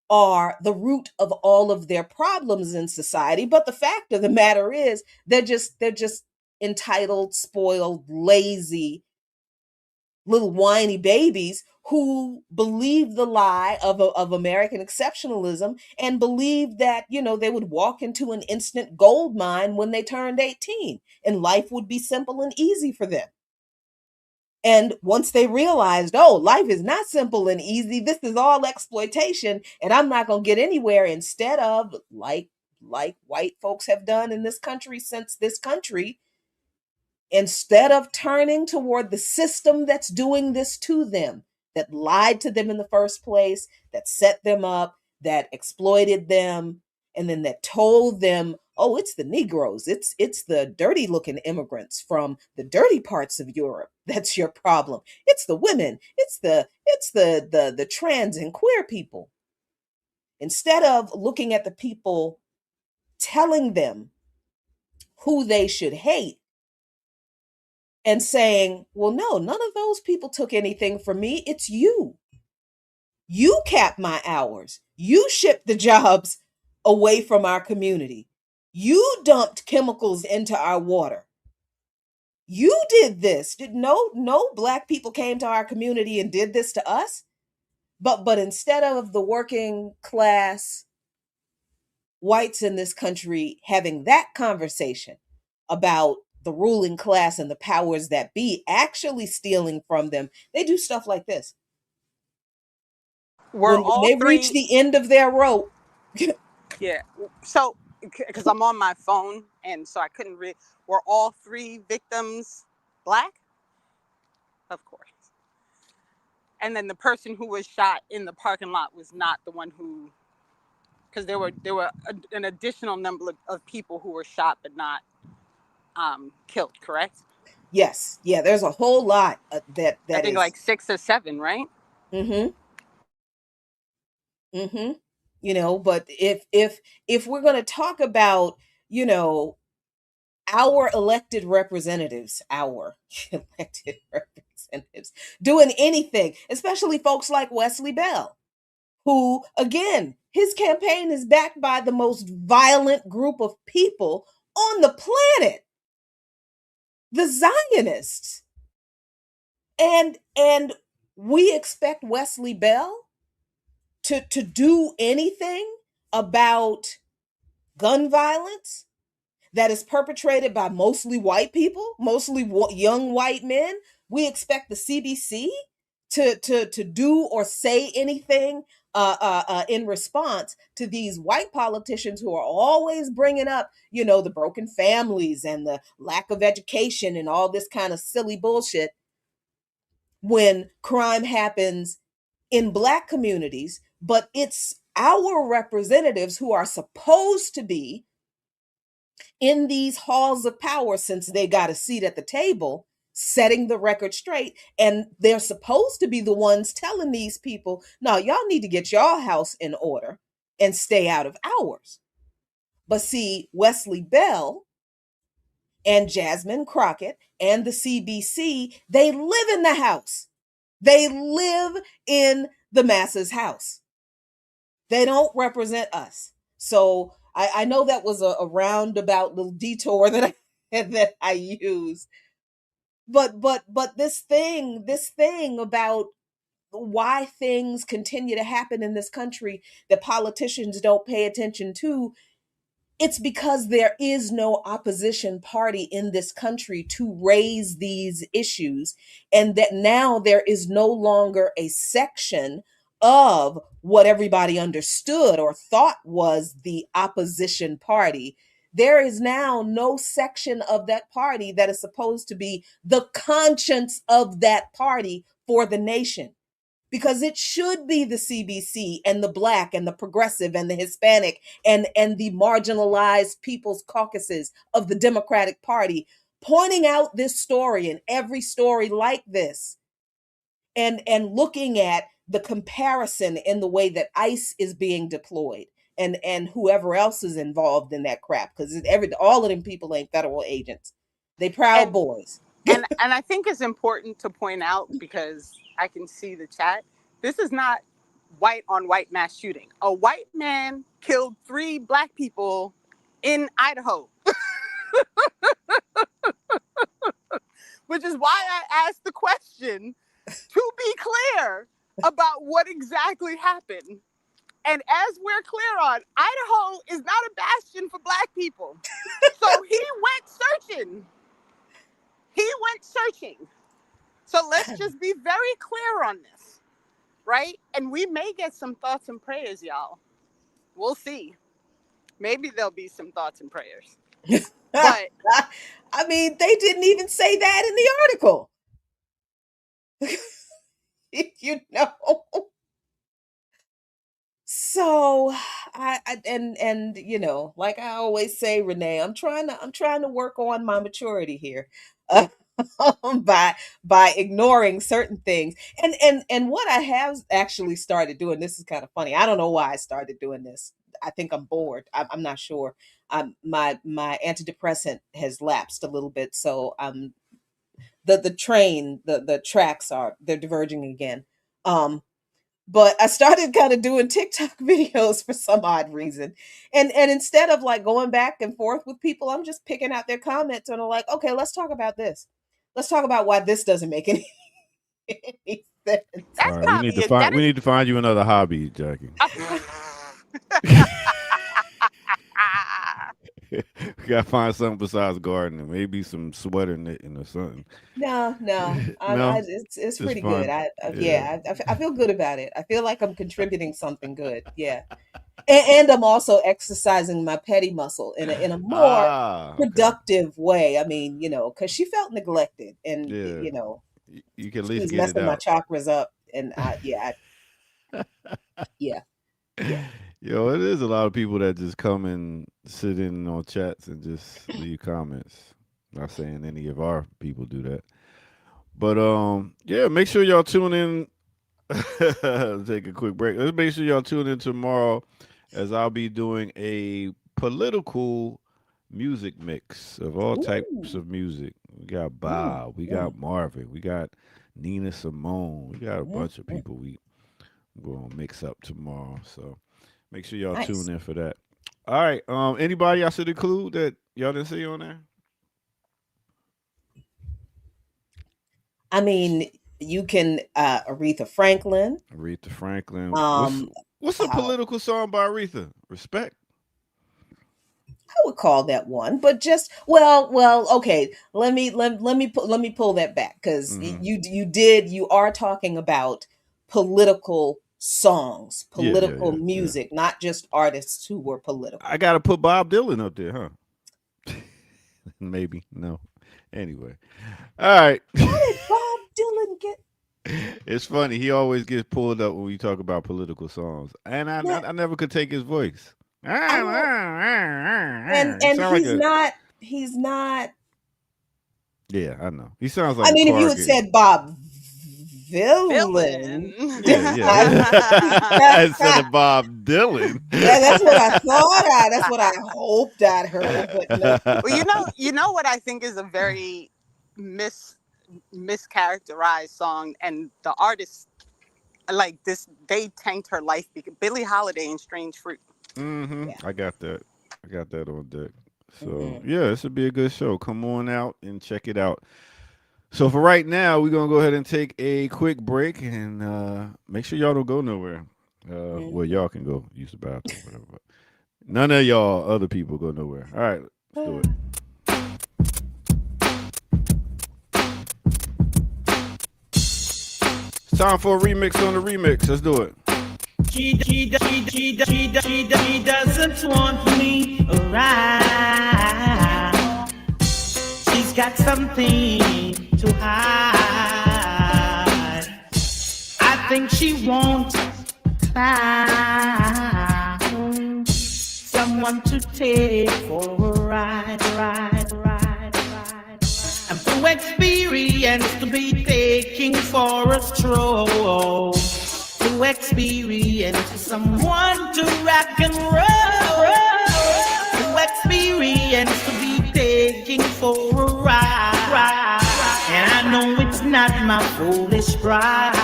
are the root of all of their problems in society. But the fact of the matter is they're just entitled, spoiled, lazy, little whiny babies who believe the lie of American exceptionalism and believe that, they would walk into an instant gold mine when they turned 18 and life would be simple and easy for them. And once they realized, life is not simple and easy, this is all exploitation, and I'm not going to get anywhere, instead of, like white folks have done in this country since this country, instead of turning toward the system that's doing this to them, that lied to them in the first place, that set them up, that exploited them, and then that told them, it's the Negroes, it's the dirty looking immigrants from the dirty parts of Europe that's your problem. It's the women, it's the trans and queer people. Instead of looking at the people, telling them who they should hate, and saying, well, no, none of those people took anything from me. It's you. You capped my hours. You shipped the jobs away from our community. You dumped chemicals into our water. You did this. No Black people came to our community and did this to us. But instead of the working class whites in this country having that conversation about the ruling class and the powers that be actually stealing from them, they do stuff like this. When they reach the end of their rope. Yeah. So, because I'm on my phone, and so I couldn't read. Were all 3 victims Black? Of course. And then the person who was shot in the parking lot was not the one who, because there were an additional number of people who were shot but not killed, correct? Yes. Yeah, there's a whole lot that I think is like 6 or 7, right? Mm-hmm. But if we're going to talk about, our elected representatives, our elected representatives doing anything, especially folks like Wesley Bell, who, again, his campaign is backed by the most violent group of people on the planet, the Zionists. And we expect Wesley Bell to do anything about gun violence that is perpetrated by mostly white people, mostly young white men. We expect the CBC to do or say anything in response to these white politicians who are always bringing up, the broken families and the lack of education and all this kind of silly bullshit when crime happens in Black communities. But it's our representatives who are supposed to be in these halls of power, since they got a seat at the table, setting the record straight. And they're supposed to be the ones telling these people, no, y'all need to get your house in order and stay out of ours. But see, Wesley Bell and Jasmine Crockett and the CBC, they live in the house. They live in the masses' house. They don't represent us. So I know that was a roundabout little detour that I used. But this thing about why things continue to happen in this country that politicians don't pay attention to, it's because there is no opposition party in this country to raise these issues, and that now there is no longer a section of what everybody understood or thought was the opposition party. There is now no section of that party that is supposed to be the conscience of that party for the nation, because it should be the CBC and the Black and the progressive and the Hispanic and the marginalized people's caucuses of the Democratic Party pointing out this story and every story like this, and looking at the comparison in the way that ICE is being deployed and whoever else is involved in that crap, because all of them people ain't federal agents. They Proud Boys. And I think it's important to point out, because I can see the chat, this is not white on white mass shooting. A white man killed 3 Black people in Idaho. Which is why I asked the question, to be clear about what exactly happened. And as we're clear on, Idaho is not a bastion for Black people. So he went searching. So let's just be very clear on this, right? And we may get some thoughts and prayers, y'all. We'll see. Maybe there'll be some thoughts and prayers. But I mean, they didn't even say that in the article. So like I always say, Renee, I'm trying to work on my maturity here. By ignoring certain things. And what I have actually started doing, this is kind of funny. I don't know why I started doing this. I think I'm bored. I'm not sure. My antidepressant has lapsed a little bit, so the tracks they're diverging again. But I started kind of doing TikTok videos for some odd reason. And instead of like going back and forth with people, I'm just picking out their comments and I'm like, okay, let's talk about this. Let's talk about why this doesn't make any sense. All right, we need to find you another hobby, Jackie. We gotta find something besides gardening. Maybe some sweater knitting or something. No. It's pretty fun. good. I feel good about it. I feel like I'm contributing something good. Yeah. And I'm also exercising my petty muscle in a more productive way. I mean, because she felt neglected, and you can at least she was get messing it my out. chakras up, and yeah. Yo, it is a lot of people that just come and sit in on chats and just leave comments. Not saying any of our people do that, but make sure y'all tune in take a quick break. Let's make sure y'all tune in tomorrow as I'll be doing a political music mix of all types Ooh. of music. We got Mm, Bob, we mm, got Marvin, we got Nina Simone, we got a mm, bunch of mm. people we're gonna mix up tomorrow. So make sure y'all tune Nice. in for that. All right. Anybody else should include that y'all didn't see on there? I mean, you can Aretha Franklin. Aretha Franklin. Um, What's a uh, political song by Aretha? Respect. I would call that one, but just okay. Let me pull that back because Mm-hmm. you are talking about political songs, Yeah, yeah, political yeah, yeah. music, not just artists who were I political. gotta put Bob Dylan up there, huh? Maybe. No. Anyway. All right. How did Bob Dylan get It's funny. He always gets pulled up when we talk about political songs. And that? I never could take his voice. I don't, He and sounds like a he's not. yeah, I know. He sounds like I a mean, if you had corrugated. said Bob Villain. Villain, Yeah, yeah. Instead of Bob Dylan. that's what I thought. That's what I hoped I'd heard, but no. Well, you know what I think is a very mischaracterized song, and the artist like this, they tanked her life because Billie Holiday and Strange Fruit. Mm-hmm. Yeah. I got that. I got that on deck. So Hmm. yeah, this would be a good show. Come on out and check it out. So for right now, we're gonna go ahead and take a quick break and make sure y'all don't go nowhere. Well, Hmm. y'all can go use the bathroom, whatever. But none of y'all other people go nowhere. All right, let's do it. It's time for a remix on the remix. Let's do it. She doesn't want me around. She's got something to hide. I think she wants found someone to take for a ride. I'm too experienced to be taking for a stroll. To experience someone to rock and roll. To experience to be taking for a ride. And I know it's not my foolish pride.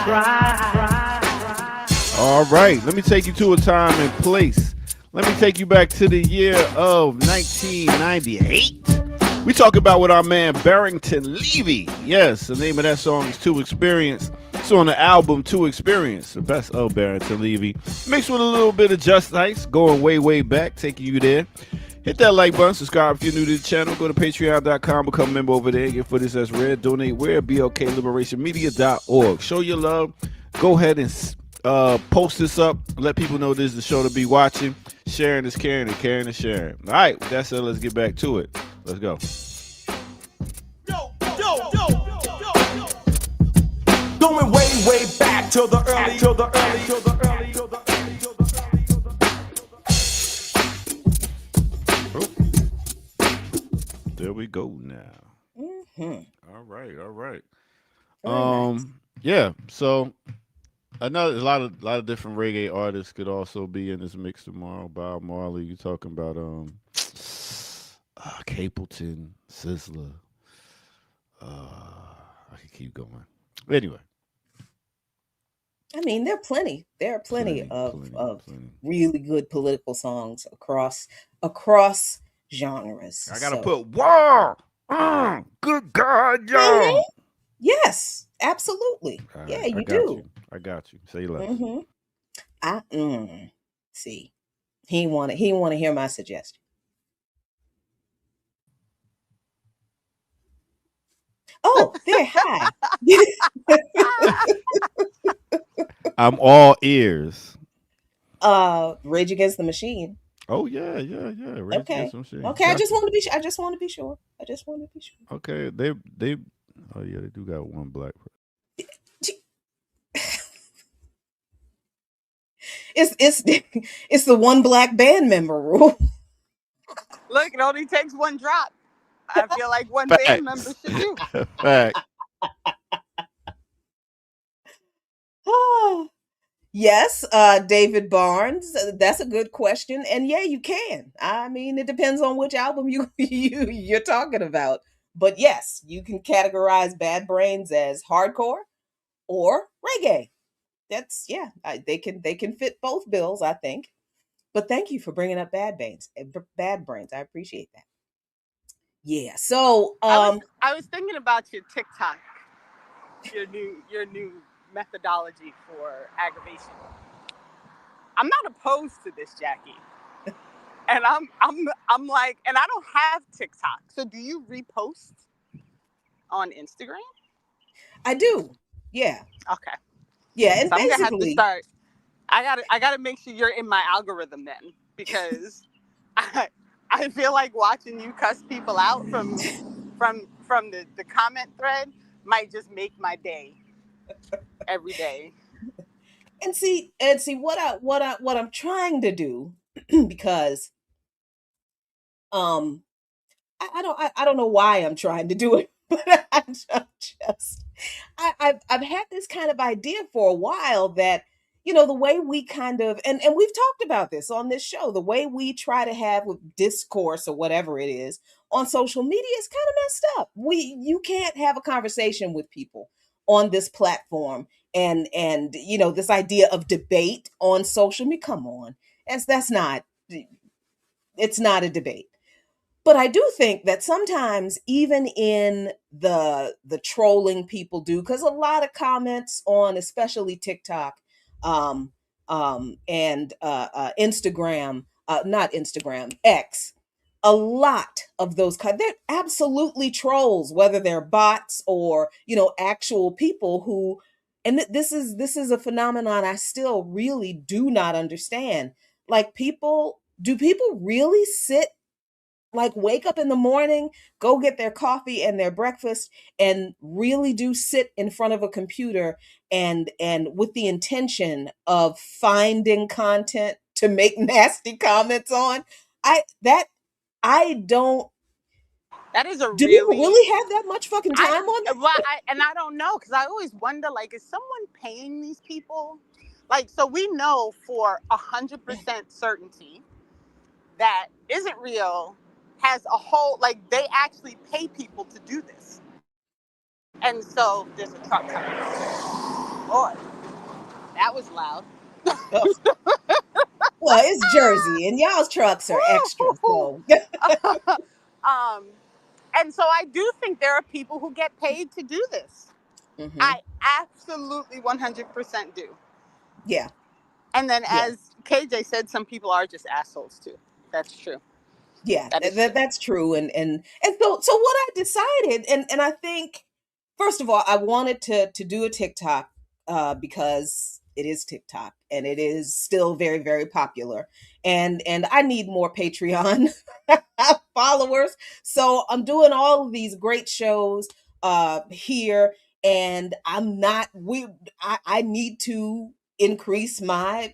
All right, let me take you to a time and place. Let me take you back to the year of 1998. We talk about with our man Barrington Levy. Yes, the name of that song is To Experience. It's on the album To Experience, the best of Barrington Levy. Mixed with a little bit of Just Ice, going way, way back, taking you there. Hit that like button, subscribe if you're new to the channel. Go to patreon.com, become a member over there, get footage that's rare. Donate where? BLKLiberationMedia.org. Show your love. Go ahead and post this up. Let people know this is the show to be watching. Sharing is caring and caring is sharing. All right, with that said, let's get back to it. Let's go. Going way back till the early. Oh, there we go now. Hmm. All right, all right. Very nice. Yeah. So another a lot of different reggae artists could also be in this mix tomorrow. Bob Marley, you talking about Capleton, Sizzler. I could keep going. Anyway, I mean, there are plenty of plenty. really good political songs across genres. I gotta So, put war. Good God, mhm, y'all. yes, absolutely. All Yeah, right, I you got do. you. I got you. Say less. Hmm. I see. He want to hear my suggestion. Oh, there. Hi. I'm all ears. Rage Against the Machine. Oh yeah, yeah, yeah. Rage Against Okay. some shit. Okay. I Got just you. want to be. I just want to be sure. I just want to be sure. Okay, they. Oh yeah, they do got one black person. It's it's the one black band member rule. Look, it only takes one drop. I feel like one band member Facts. should do. Fact. Ah, yes, David Barnes. That's a good question, and yeah, you can. I mean, it depends on which album you're talking about. But yes, you can categorize Bad Brains as hardcore or reggae. That's yeah, they can fit both bills, I think. But thank you for bringing up Bad Brains. I appreciate that. Yeah. So, I was thinking about your TikTok, your new methodology for aggravation. I'm not opposed to this, Jackie. And I'm like, and I don't have TikTok. So do you repost on Instagram? I do. Yeah. Okay. Yeah, and So I'm gonna have to basically, start. I gotta make sure you're in my algorithm then, because I I feel like watching you cuss people out from the comment thread might just make my day every day. and see what I'm trying to do because um I don't know why I'm trying to do it, but just I've had this kind of idea for a while that the way we kind of and we've talked about this on this show, the way we try to have discourse or whatever it is on social media is kind of messed up. You can't have a conversation with people on this platform and this idea of debate on social media. Come on, that's not it's not a debate. But I do think that sometimes even in the trolling people do, because a lot of comments on especially TikTok and Instagram, not Instagram, X, a lot of those they're absolutely trolls, whether they're bots or actual people who, and this is a phenomenon I still really do not understand. Like, do people really sit, like, wake up in the morning, go get their coffee and their breakfast, and really do sit in front of a computer and with the intention of finding content to make nasty comments on? I don't That is a Do people really really have that much fucking I time on well, that? I don't know, because I always wonder, like, is someone paying these people? Like, so we know for 100% certainty that Isn't Real has a whole, like, they actually pay people to do this. And so there's a truck coming. Boy, that was loud. Well, it's Jersey and y'all's trucks are extra, so um, and so I do think there are people who get paid to do this. hmm I absolutely 100% do. yeah. And then, Yeah. as KJ said, some people are just assholes too. That's true. Yeah, That is true. that's true. And so what I decided, and I think, first of all, I wanted to do a TikTok because it is TikTok and it is still very, very popular. And I need more Patreon followers. So I'm doing all of these great shows here, and I need to increase my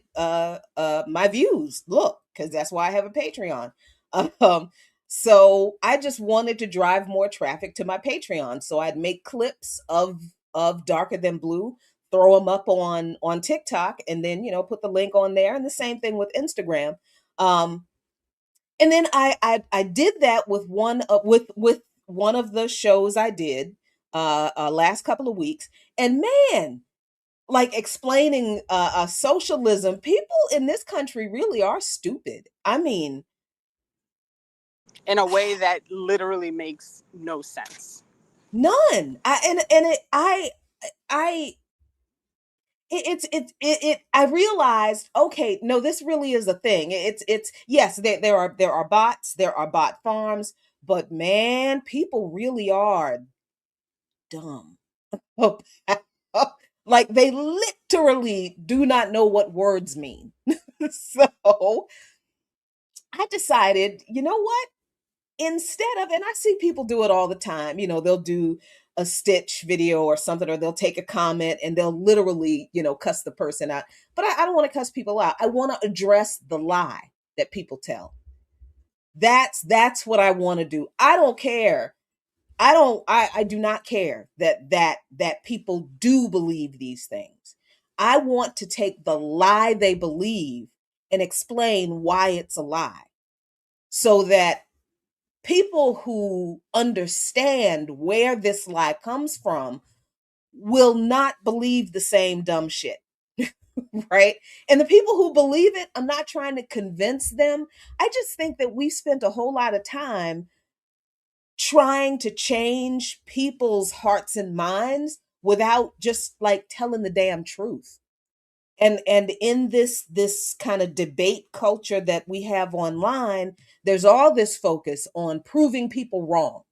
views. Look, because that's why I have a Patreon. Um, so I just wanted to drive more traffic to my Patreon. So I'd make clips of Darker Than Blue, throw them up on TikTok, and then put the link on there. And the same thing with Instagram. Um, and then I did that with one of the shows I did last couple of weeks, and man, like, explaining socialism, people in this country really are stupid. I mean, In a way that literally makes no sense. none. I I realized, okay, no, this really is a thing. It's yes, there are bots, there are bot farms, but man, people really are dumb. Like, they literally do not know what words mean. So I decided, you know what? Instead of, and I see people do it all the time, they'll do a Stitch video or something, or they'll take a comment and they'll literally, cuss the person out. But I don't want to cuss people out. I want to address the lie that people tell. That's what I want to do. I don't care. I do not care that people do believe these things. I want to take the lie they believe and explain why it's a lie so that people who understand where this lie comes from will not believe the same dumb shit. Right? And the people who believe it, I'm not trying to convince them. I just think that we spent a whole lot of time trying to change people's hearts and minds without just like telling the damn truth. And in this kind of debate culture that we have online, there's all this focus on proving people wrong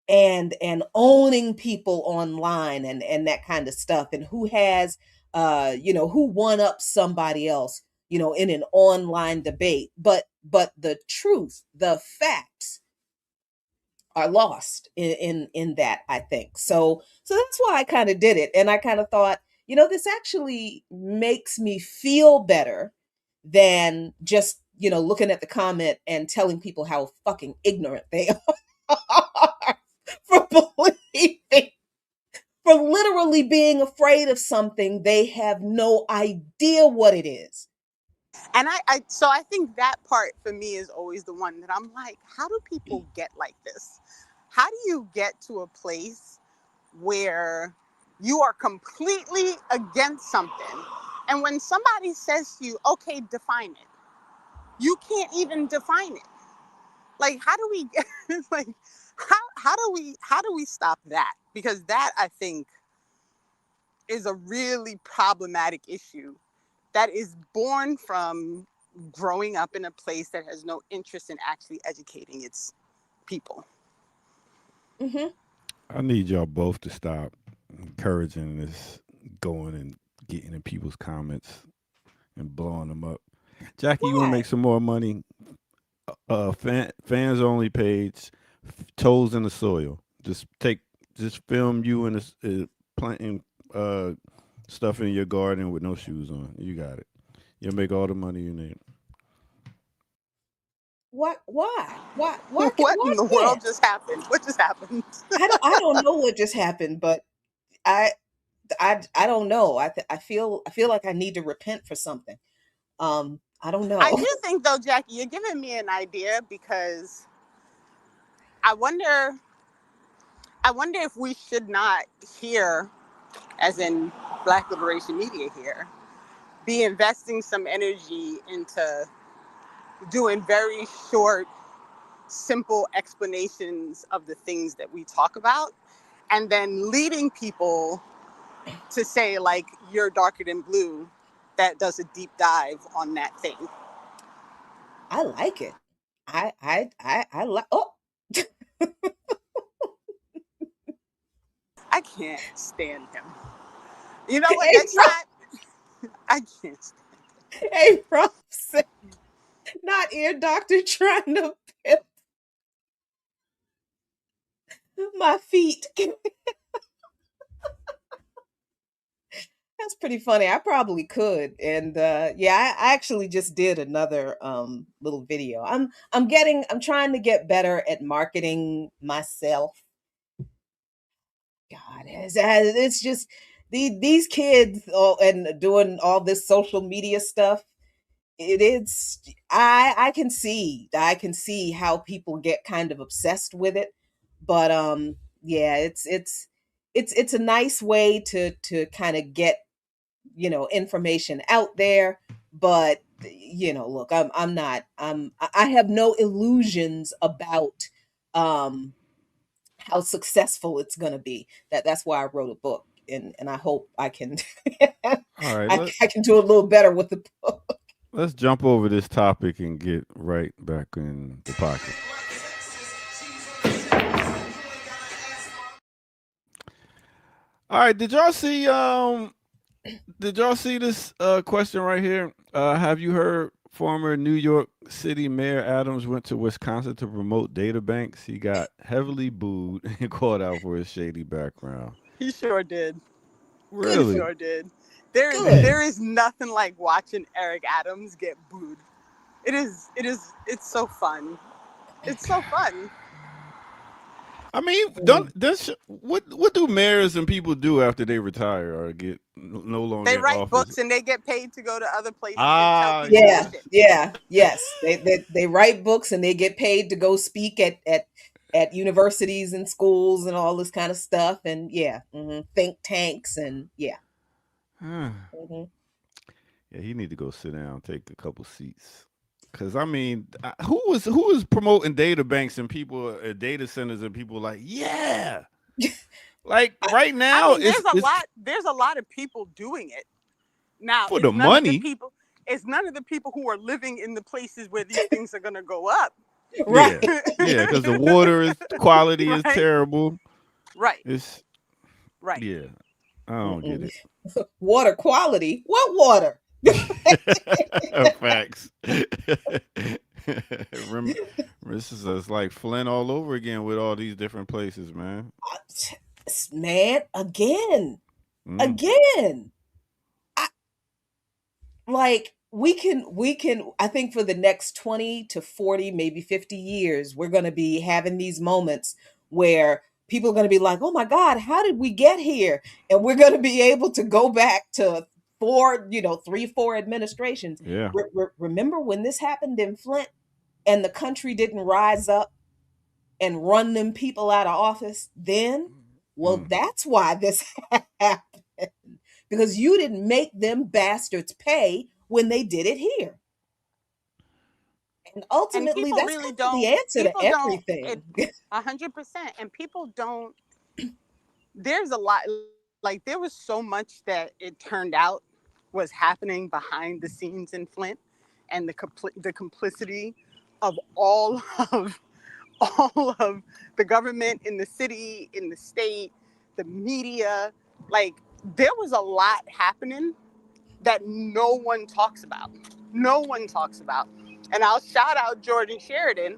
and owning people online and that kind of stuff, and who has who one up somebody else, in an online debate. But the truth, the facts are lost in that, I think. So that's why I kind of did it. And I kind of thought, this actually makes me feel better than just, looking at the comment and telling people how fucking ignorant they are for believing, for literally being afraid of something they have no idea what it is. And so I think that part for me is always the one that I'm like, how do people get like this? How do you get to a place where you are completely against something, and when somebody says to you, okay, define it, you can't even define it? Like, how do we like how do we stop that? Because that, I think, is a really problematic issue that is born from growing up in a place that has no interest in actually educating its people. Mm-hmm. I need y'all both to stop encouraging this going and getting in people's comments and blowing them up. Jackie, you want to make Why? some more money? Fans only page, toes in the soil. Just film you in this planting stuff in your garden with no shoes on. You got it. You'll make all the money you need. What? Why? Why? What Why in the world can't? just happened? What just happened? I don't know what just happened, but I I don't know. I feel like I need to repent for something. I don't I know. do think, though, Jackie, you're giving me an idea, because I wonder if we should not here, as in Black Liberation Media here, be investing some energy into doing very short, simple explanations of the things that we talk about, and then leading people to say, like, you're darker than blue, that does a deep dive on that thing. I like it. I like. Oh, I can't stand him. You know what? hey, Next time, I can't stand him. hey, Rob said, not ear doctor trying to pimp my feet. That's pretty funny. I probably could. And yeah, I actually just did another little video. I'm trying to get better at marketing myself. God, it's just these kids, and doing all this social media stuff. It is, I can see how people get kind of obsessed with it. But yeah, it's a nice way to kind of get, information out there. But look, I'm not I have no illusions about um how successful it's going to be. That's why I wrote a book, and I hope I can All right, I can do a little better with the book. let's jump over this topic and get right back in the pocket. All right, did y'all see this question right here? Have you heard former New York City Mayor Adams went to Wisconsin to promote data banks? He got heavily booed and called out for his shady background. He sure did. Good He for Really? sure did. There good. is nothing like watching Eric Adams get booed. It's so fun. It's so fun. I mean, don't that's what do mayors and people do after they retire or get no longer They in write office? books and they get paid to go to other places and Ah, tell people Yeah, their shit. yes. They write books and they get paid to go speak at universities and schools and all this kind of stuff. And yeah, think tanks and yeah. yeah, hmm he need to go sit down, take a couple seats. Cause I mean, who was promoting data banks and people data centers and people like yeah, like right I now mean, it's there's a lot of people doing it. Now, for the money. it's none of the people who are living in the places where these things are gonna go up. Right. Yeah, because the water quality is Right. terrible. Right. It's Right. yeah, I don't get it. Water quality? What water? Facts. This is it's like Flint all over again with all these different places, man. Man, again. Mm. Again. Like we can I think for the next 20 to 40 maybe 50 years we're going to be having these moments where people are going to be like, "Oh my god, how did we get here?" And we're going to be able to go back to 3-4 administrations. Yeah. Remember when this happened in Flint and the country didn't rise up and run them people out of office then? Well, that's why this happened. Because you didn't make them bastards pay when they did it here. And ultimately, people that's really kind of don't. the answer to People don't. everything. 100%. And people don't. There's a lot. Like there was so much that it turned out was happening behind the scenes in Flint, and the complicity of all of the government in the city, in the state, the media. Like there was a lot happening that no one talks about. No one talks about. And I'll shout out Jordan Sheridan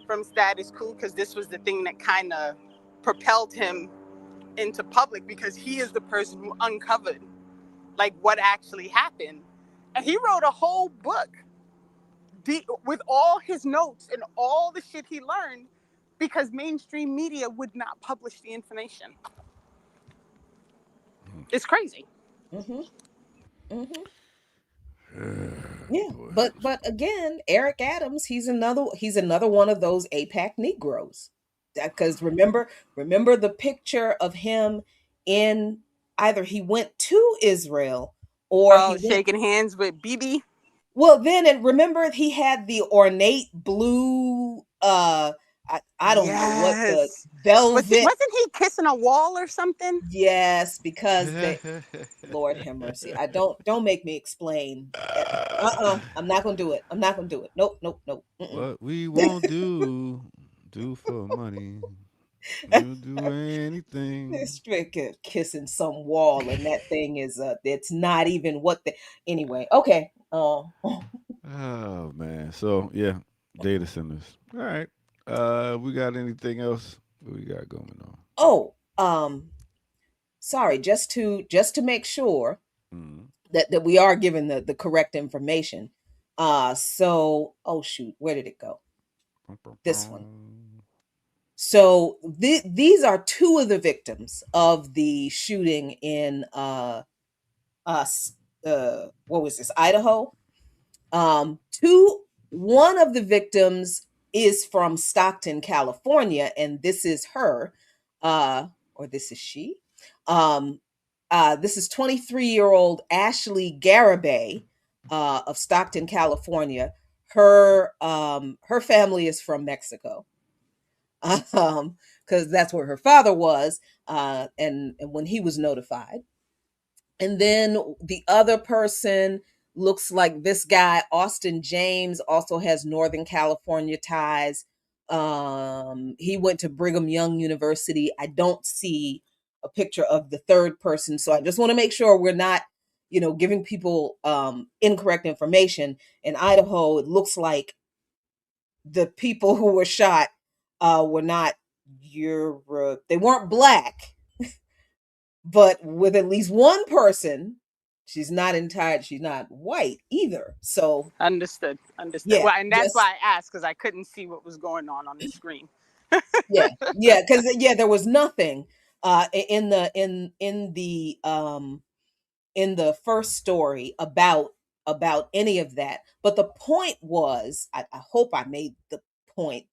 from Status Quo because this was the thing that kind of propelled him into public because he is the person who uncovered like what actually happened. And he wrote a whole book with all his notes and all the shit he learned because mainstream media would not publish the information. It's crazy. hmm Yeah, but again, Eric Adams, he's another one of those APAC Negroes. Because remember the picture of him in either he went to Israel or he went. Shaking hands with Bibi. Well, then and remember he had the ornate blue I don't know what the velvet. Wasn't he kissing a wall or something? Yes, because Lord have mercy. I don't make me explain. I'm not gonna do it. I'm not gonna do it. Nope. What we won't do for money. We'll do anything. Straight kissing some wall, and that thing is it's not even what the anyway. Okay. Oh man. So yeah, data centers. All right. We got anything else? What we got going on? Oh, sorry, just to make sure that we are giving the correct information. So oh shoot, where did it go? This one. So these are two of the victims of the shooting in what was this, Idaho? One of the victims is from Stockton, California, and this is her, or this is she. This is 23-year-old Ashley Garibay of Stockton, California. Her family is from Mexico, because that's where her father was, and when he was notified. And then the other person looks like this guy, Austin James, also has Northern California ties. He went to Brigham Young University. I don't see a picture of the third person, so I just want to make sure we're not, giving people incorrect information. In Idaho, it looks like the people who were shot were not they weren't black, but with at least one person. She's not white either. So Understood. Yeah, Well, and that's why I asked, because I couldn't see what was going on the screen. Yeah, yeah, because there was nothing in the first story about any of that. But the point was, I hope I made the point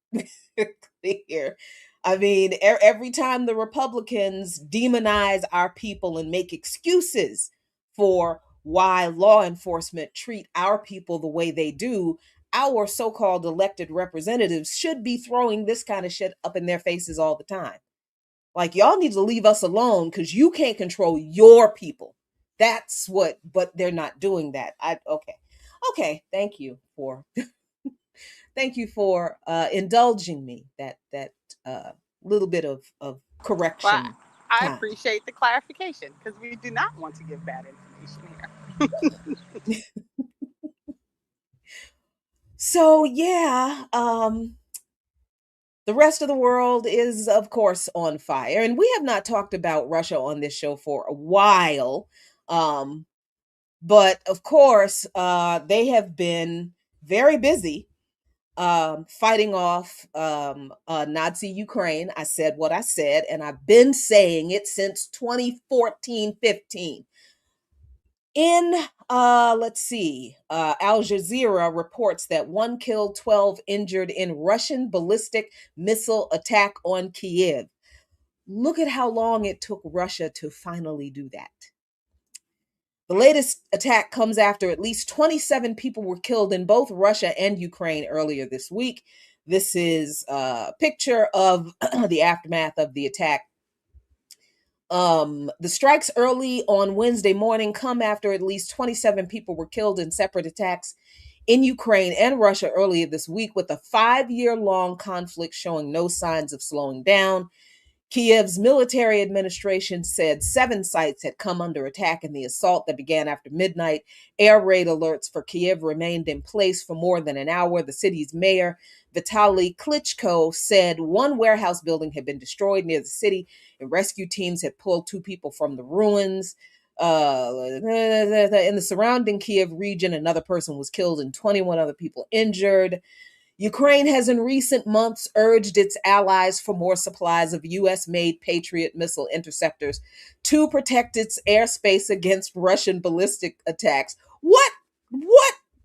clear. I mean, every time the Republicans demonize our people and make excuses for why law enforcement treat our people the way they do, our so-called elected representatives should be throwing this kind of shit up in their faces all the time. Like, y'all need to leave us alone because you can't control your people. That's what, but they're not doing that. Okay. Thank you for thank you for indulging me that little bit of Well, correction I time. appreciate the clarification because we do not want to give bad information here. So yeah, the rest of the world is, of course, on fire, and we have not talked about Russia on this show for a while. But of course, they have been very busy fighting off Nazi Ukraine. I said what I said, and I've been saying it since 2014-15. In let's see, Al Jazeera reports that 1 killed, 12 injured in Russian ballistic missile attack on Kiev. Look at how long it took Russia to finally do that. The latest attack comes after at least 27 people were killed in both Russia and Ukraine earlier this week. This is a picture of the aftermath of the attack. The strikes early on Wednesday morning come after at least 27 people were killed in separate attacks in Ukraine and Russia earlier this week, with a 5-year-long conflict showing no signs of slowing down. Kiev's military administration said 7 sites had come under attack in the assault that began after midnight. Air raid alerts for Kiev remained in place for more than an hour. The city's mayor, Vitaly Klitschko, said 1 warehouse building had been destroyed near the city, and rescue teams had pulled 2 people from the ruins. In the surrounding Kiev region, another person was killed and 21 other people injured. Ukraine has in recent months urged its allies for more supplies of U.S.-made Patriot missile interceptors to protect its airspace against Russian ballistic attacks. What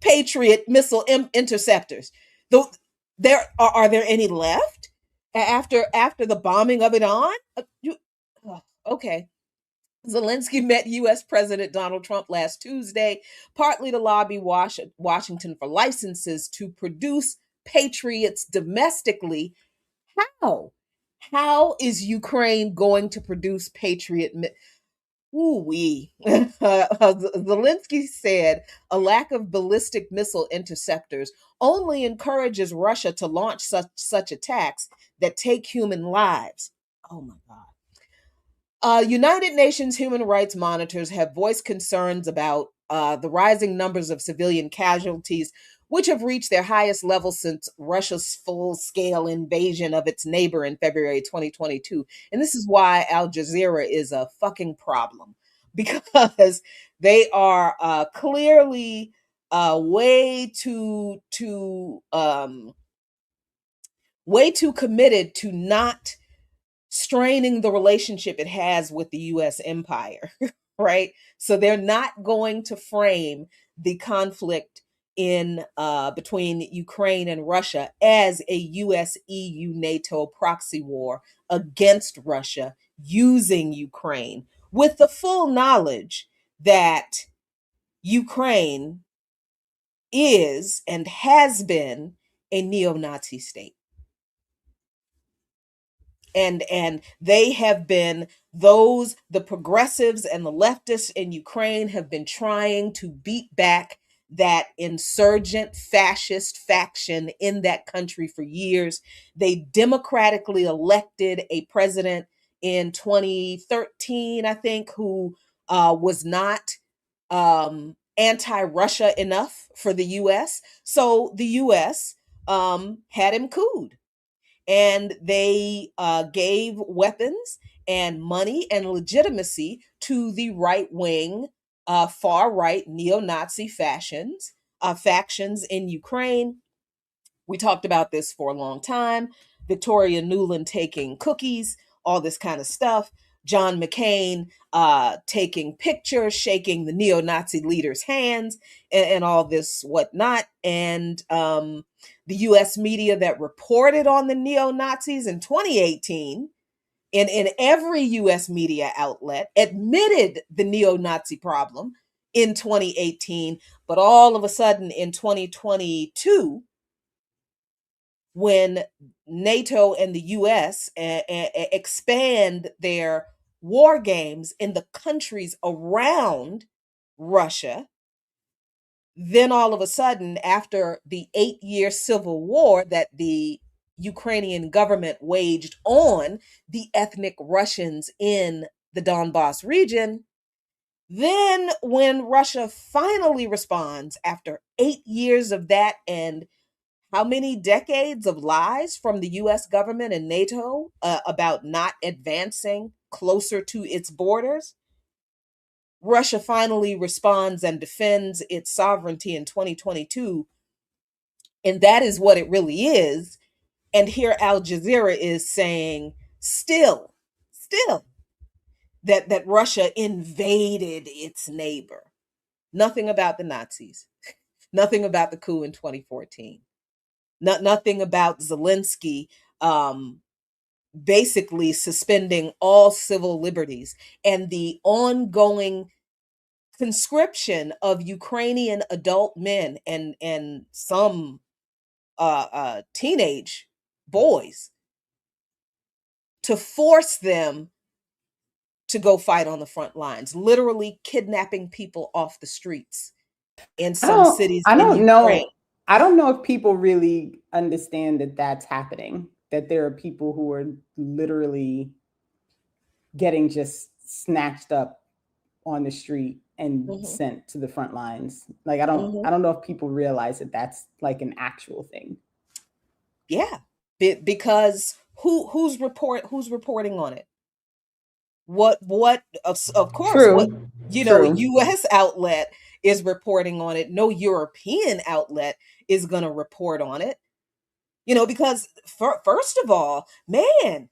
Patriot missile interceptors? Are there any left after the bombing of Iran? Okay. Zelensky met U.S. President Donald Trump last Tuesday, partly to lobby Washington for licenses to produce Patriots domestically. How? How is Ukraine going to produce Patriot? Zelensky said a lack of ballistic missile interceptors only encourages Russia to launch such attacks that take human lives. Oh my God. United Nations human rights monitors have voiced concerns about the rising numbers of civilian casualties, which have reached their highest level since Russia's full-scale invasion of its neighbor in February 2022. And this is why Al Jazeera is a fucking problem, because they are clearly way too committed to not straining the relationship it has with the US empire, right? So they're not going to frame the conflict in between Ukraine and Russia as a US EU NATO proxy war against Russia using Ukraine, with the full knowledge that Ukraine is and has been a neo-Nazi state. And they have been the progressives and the leftists in Ukraine have been trying to beat back that insurgent fascist faction in that country for years. They democratically elected a president in 2013, I think, who was not anti-Russia enough for the US. So the US had him cooed. And they gave weapons and money and legitimacy to the right-wing, far-right neo-Nazi factions in Ukraine. We talked about this for a long time. Victoria Nuland taking cookies, all this kind of stuff. John McCain taking pictures, shaking the neo-Nazi leader's hands, and all this whatnot. And the U.S. media that reported on the neo-Nazis in 2018, in every U.S. media outlet, admitted the neo-Nazi problem in 2018. But all of a sudden in 2022, when NATO and the US expand their war games in the countries around Russia, then all of a sudden, after the 8-year civil war that the Ukrainian government waged on the ethnic Russians in the Donbas region, then when Russia finally responds after 8 years of that and how many decades of lies from the US government and NATO about not advancing closer to its borders, Russia finally responds and defends its sovereignty in 2022. And that is what it really is. And here Al Jazeera is saying still that Russia invaded its neighbor. Nothing about the Nazis. Nothing about the coup in 2014. Nothing about Zelensky basically suspending all civil liberties and the ongoing conscription of Ukrainian adult men and some teenage boys to force them to go fight on the front lines, literally kidnapping people off the streets in some cities I in don't Ukraine. know. I don't know if people really understand that that's happening, that there are people who are literally getting just snatched up on the street and sent to the front lines. Like, I don't know if people realize that that's like an actual thing. Yeah, because who's reporting on it? What of course, True. what True. US outlet is reporting on it. No European outlet is going to report on it. Because first of all, man,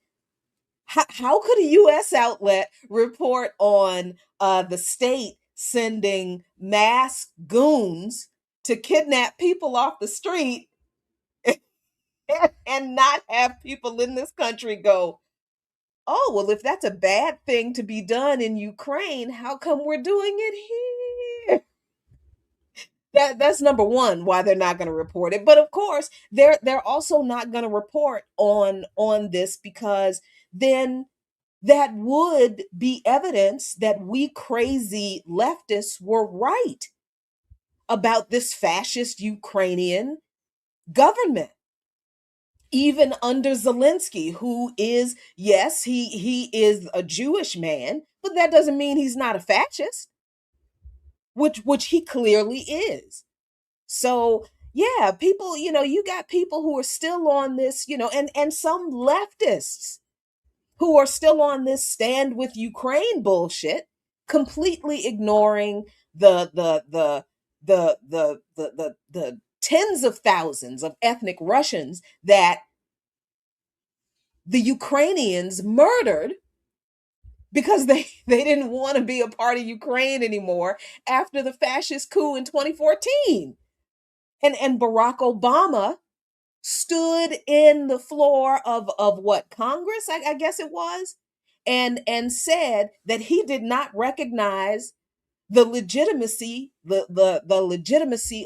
how could a US outlet report on the state sending mass goons to kidnap people off the street and not have people in this country go, oh, well, if that's a bad thing to be done in Ukraine, how come we're doing it here? That's number one, why they're not going to report it. But of course, they're also not going to report on this, because then that would be evidence that we crazy leftists were right about this fascist Ukrainian government. Even under Zelensky, who is, yes, he is a Jewish man, but that doesn't mean he's not a fascist, which he clearly is. So yeah, people, you got people who are still on this, and some leftists who are still on this stand with Ukraine bullshit, completely ignoring the tens of thousands of ethnic Russians that the Ukrainians murdered because they didn't want to be a part of Ukraine anymore after the fascist coup in 2014. And Barack Obama stood in the floor of what, Congress, I guess it was, and said that he did not recognize the legitimacy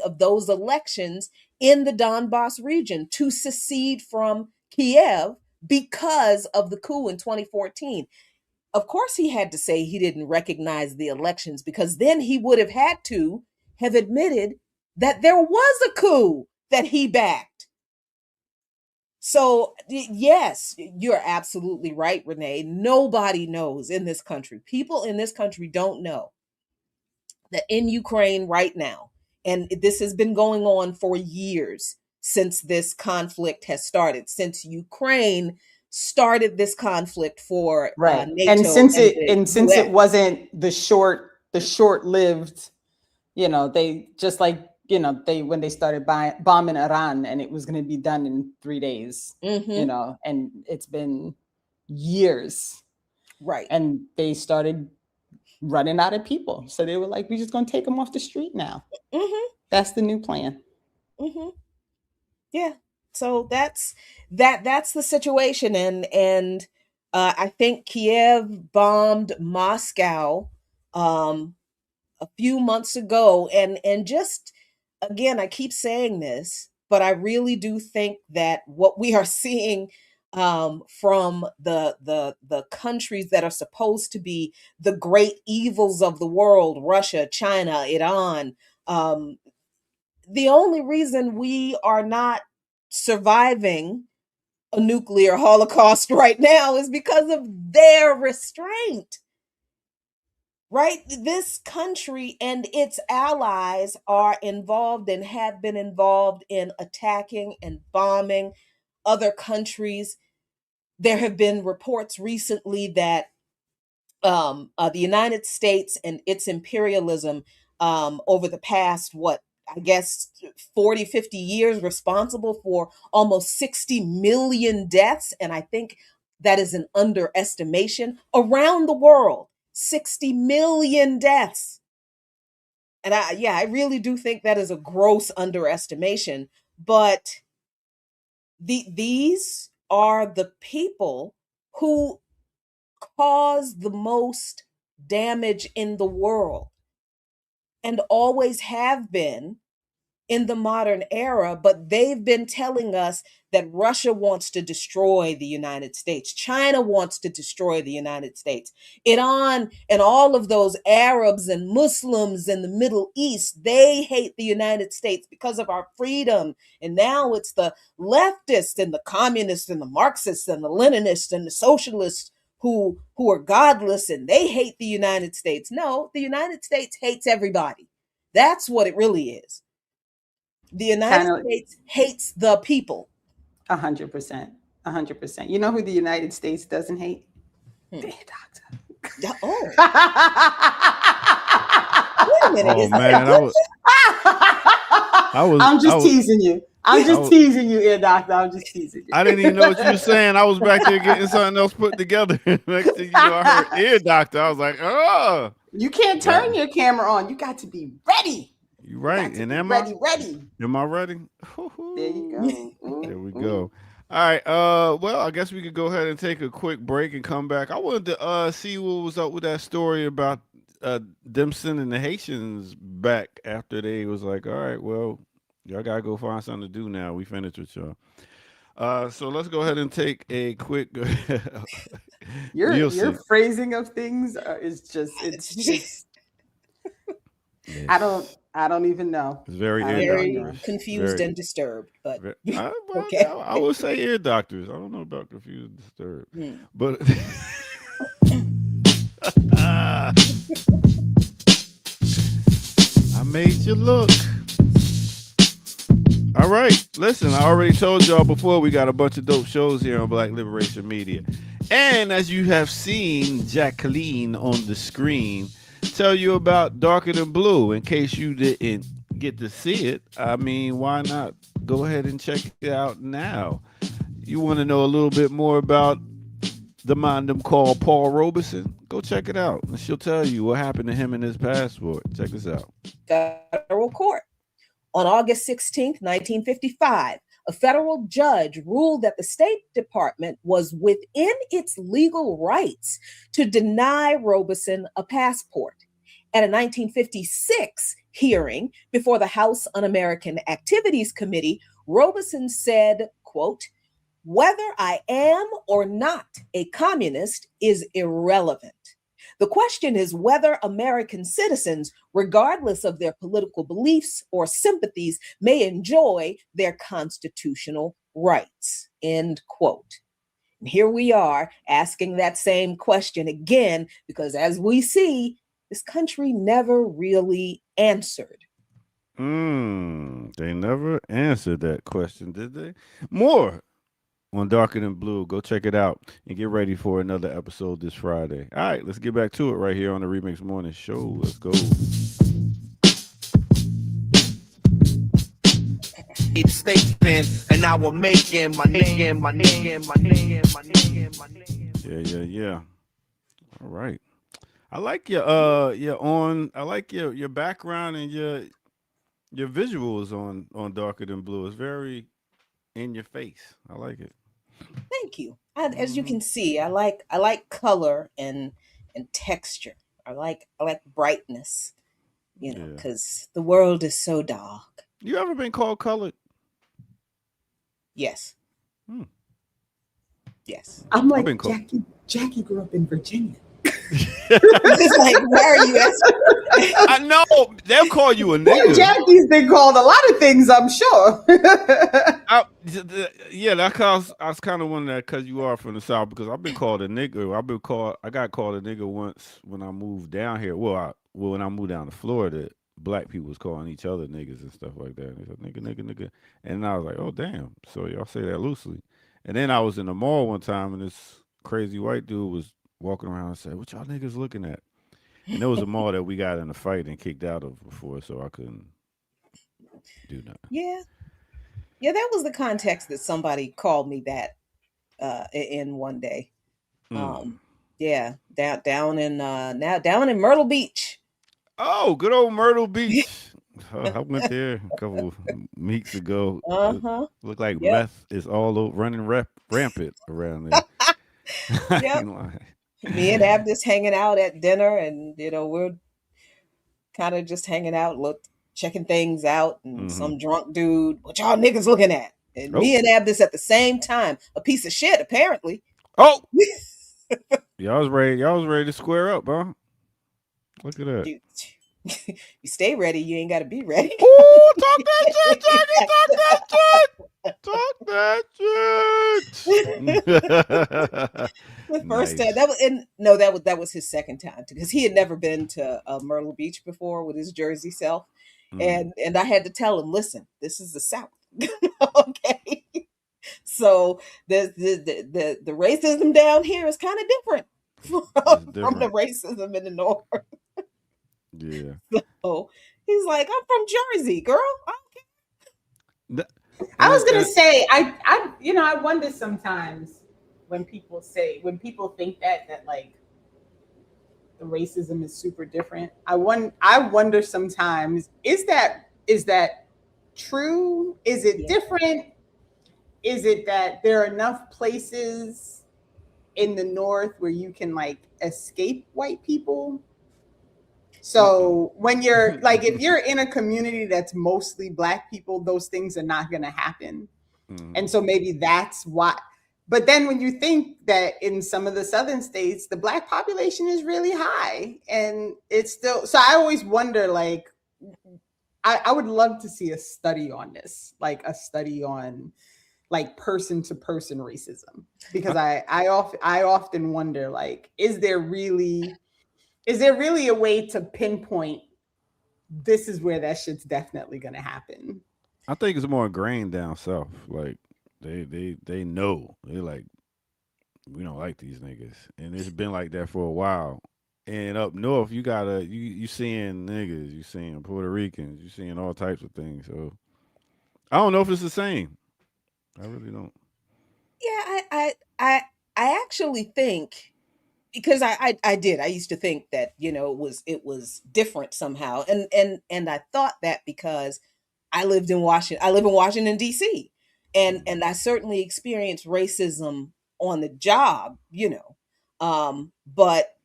of those elections in the Donbas region to secede from Kiev because of the coup in 2014. Of course, he had to say he didn't recognize the elections, because then he would have had to have admitted that there was a coup that he backed. So yes, you're absolutely right, Renee. Nobody knows in this country. People in this country don't know that in Ukraine right now, and this has been going on for years since this conflict has started, since Ukraine started this conflict for right. NATO, and since US. it wasn't the short-lived, they just like when they started bombing Iran, and it was going to be done in 3 days, Mhm. and it's been years, Right. and they started running out of people. So they were like, we're just going to take them off the street now. Mhm. That's the new plan. Mhm. Yeah. So that's the situation, and I think Kiev bombed Moscow a few months ago, and just again, I keep saying this, but I really do think that what we are seeing from the countries that are supposed to be the great evils of the world, Russia, China, Iran, um, the only reason we are not surviving a nuclear holocaust right now is because of their restraint. Right? This country and its allies are involved and have been involved in attacking and bombing other countries. There have been reports recently that the United States and its imperialism over the past, I guess 40, 50 years, responsible for almost 60 million deaths. And I think that is an underestimation around the world. 60 million deaths. And I really do think that is a gross underestimation. But these are the people who cause the most damage in the world and always have been in the modern era, but they've been telling us that Russia wants to destroy the United States. China wants to destroy the United States. Iran and all of those Arabs and Muslims in the Middle East, they hate the United States because of our freedom. And now it's the leftists and the communists and the Marxists and the Leninists and the socialists who are godless and they hate the United States. No, the United States hates everybody. That's what it really is. The United States hates the people. 100%. 100%. You know who the United States doesn't hate? The doctor. Oh. Wait a minute. Oh man, I'm just teasing you. I'm just teasing you, ear doctor. I'm just teasing you. I didn't even know what you were saying. I was back there getting something else put together. Next thing you know, I heard ear doctor. I was like, oh. You can't turn your camera on. You got to be ready. You're right. And am ready? Am I ready? There you go. There we go. All right. Well, I guess we could go ahead and take a quick break and come back. I wanted to see what was up with that story about them sending the Haitians back after they was like, all right, well, y'all gotta go find something to do now. We finished with y'all. So let's go ahead and take a quick. Your phrasing of things is just I don't even know. It's very confused and disturbed, but okay. I would say ear doctors. I don't know about confused and disturbed, but I made you look. All right, listen, I already told y'all before we got a bunch of dope shows here on Black Liberation Media. And as you have seen Jacqueline on the screen tell you about Darker Than Blue, in case you didn't get to see it, I mean, why not go ahead and check it out now? You want to know a little bit more about the man them called Paul Robeson? Go check it out, and she'll tell you what happened to him and his passport. Check this out. Federal court. On August 16th, 1955, a federal judge ruled that the State Department was within its legal rights to deny Robeson a passport. At a 1956 hearing before the House Un-American Activities Committee, Robeson said, quote, "Whether I am or not a communist is irrelevant. The question is whether American citizens, regardless of their political beliefs or sympathies, may enjoy their constitutional rights." End quote. And here we are asking that same question again, because as we see, this country never really answered. They never answered that question, did they? More on Darker Than Blue. Go check it out and get ready for another episode this Friday. All right, let's get back to it right here on the Remix Morning Show. Let's go. Keep statement, and I will making my name, my name, my name, my name, my name. Yeah. All right. I like your I like your background and your visuals on Darker Than Blue. It's very in your face. I like it. Thank you. As you can see, I like color and texture. I like brightness, Yeah. because the world is so dark. You ever been called colored? Yes. Hmm. Yes. I'm I've been like, called. Jackie grew up in Virginia. It's like, why are you asking? I know they'll call you a Well, nigga. Jackie's been called a lot of things, I'm sure. Yeah, that cause I was kind of wondering that because you are from the South, because I've been called a nigga. I got called a nigga once when I moved down here. Well, when I moved down to Florida, black people was calling each other niggas and stuff like that. And they said nigga, and I was like, oh damn. So y'all say that loosely. And then I was in the mall one time, and this crazy white dude was walking around and said, "What y'all niggas looking at?" And there was a mall that we got in a fight and kicked out of before, so I couldn't do nothing. Yeah. Yeah, that was the context that somebody called me that in one day. Yeah, down in Myrtle Beach. Oh, good old Myrtle Beach. I went there a couple weeks ago. Uh-huh. Looked like Yep. meth is all over, running rampant around there. I Yep. ain't lying. Me and Abdus hanging out at dinner, and we're kind of just hanging out, checking things out, and some drunk dude, what y'all niggas looking at? And me and Abdus at the same time, a piece of shit, apparently. Oh, y'all was ready to square up, huh? Look at that. You stay ready, you ain't got to be ready. Ooh, talk that shit, Jackie. Talk that shit. The first Nice. time that was his second time, because he had never been to Myrtle Beach before with his Jersey self, and I had to tell him, listen, this is the South, okay? So the racism down here is kind of different from the racism in the North. Yeah. So he's like, I'm from Jersey, girl. I was gonna say, I wonder sometimes when people think that like the racism is super different. I wonder sometimes, is that true? Is it different? Is it that there are enough places in the North where you can like escape white people? So when you're like, if you're in a community that's mostly black people, those things are not going to happen. And so maybe that's why. But then when you think that in some of the southern states, the black population is really high, and it's still, so I always wonder, like, I would love to see a study on this, like a study on like person to person racism, because I often wonder, like, is there really a way to pinpoint this is where that shit's definitely going to happen? I think it's more ingrained down south. Like they know. They're like, we don't like these niggas, and it's been like that for a while. And up north, you gotta you seeing niggas, you seeing Puerto Ricans, you seeing all types of things. So I don't know if it's the same. I really don't. Yeah, I actually think, because I used to think that it was different somehow, and I thought that because I live in Washington D.C. and I certainly experienced racism on the job, but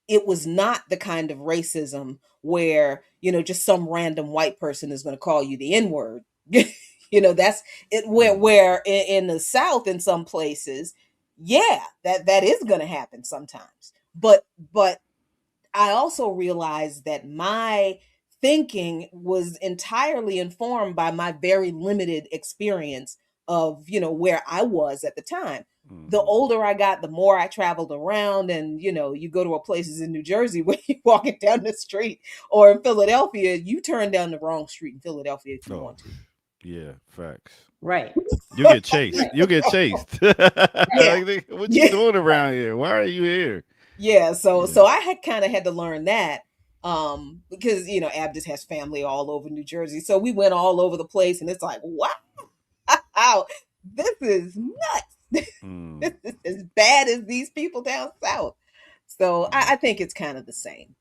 it was not the kind of racism where just some random white person is going to call you the N-word. That's it. Where in the South, in some places, yeah, that is going to happen sometimes. But I also realized that my thinking was entirely informed by my very limited experience of where I was at the time. The older I got, the more I traveled around, and you go to a places in New Jersey where you're walking down the street, or in Philadelphia, you turn down the wrong street in Philadelphia if you want to. Yeah, facts. Right. You get chased. You get chased. Like, what you doing around here? Why are you here? Yeah, so I had kind of had to learn that, because Abdus has family all over New Jersey, so we went all over the place, and it's like, what? Wow, this is nuts. Mm, This is as bad as these people down south. So I think it's kind of the same.